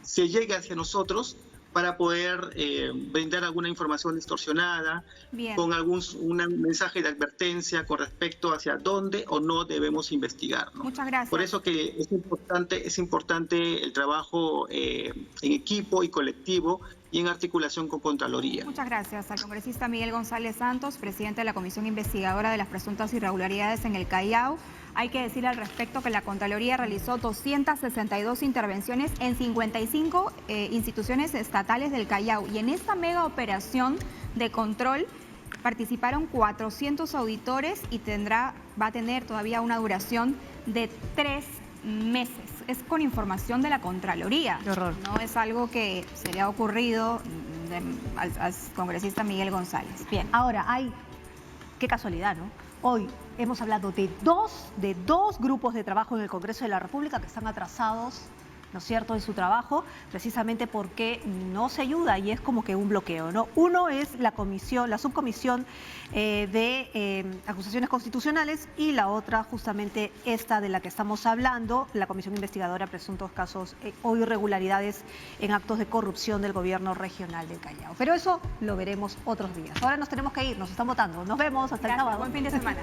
se llegue hacia nosotros para poder brindar alguna información distorsionada, con un mensaje de advertencia con respecto hacia dónde o no debemos investigar, ¿no? Muchas gracias. Por eso que es importante el trabajo en equipo y colectivo y en articulación con Contraloría. Muchas gracias al congresista Miguel González Santos, presidente de la Comisión Investigadora de las Presuntas Irregularidades en el Callao. Hay que decir al respecto que la Contraloría realizó 262 intervenciones en 55 instituciones estatales del Callao y en esta mega operación de control participaron 400 auditores y va a tener todavía una duración de 3 meses. Es con información de la Contraloría. Qué horror. No es algo que se le ha ocurrido al congresista Miguel González. Bien, ahora qué casualidad, ¿no? Hoy hemos hablado de dos grupos de trabajo en el Congreso de la República que están atrasados, ¿no es cierto?, en su trabajo, precisamente porque no se ayuda y es como que un bloqueo, ¿no? Uno es la subcomisión de acusaciones constitucionales y la otra justamente esta de la que estamos hablando, la Comisión Investigadora Presuntos Casos o Irregularidades en Actos de Corrupción del Gobierno Regional del Callao. Pero eso lo veremos otros días. Ahora nos tenemos que ir, nos están votando. Nos vemos hasta el sábado. Buen fin de semana.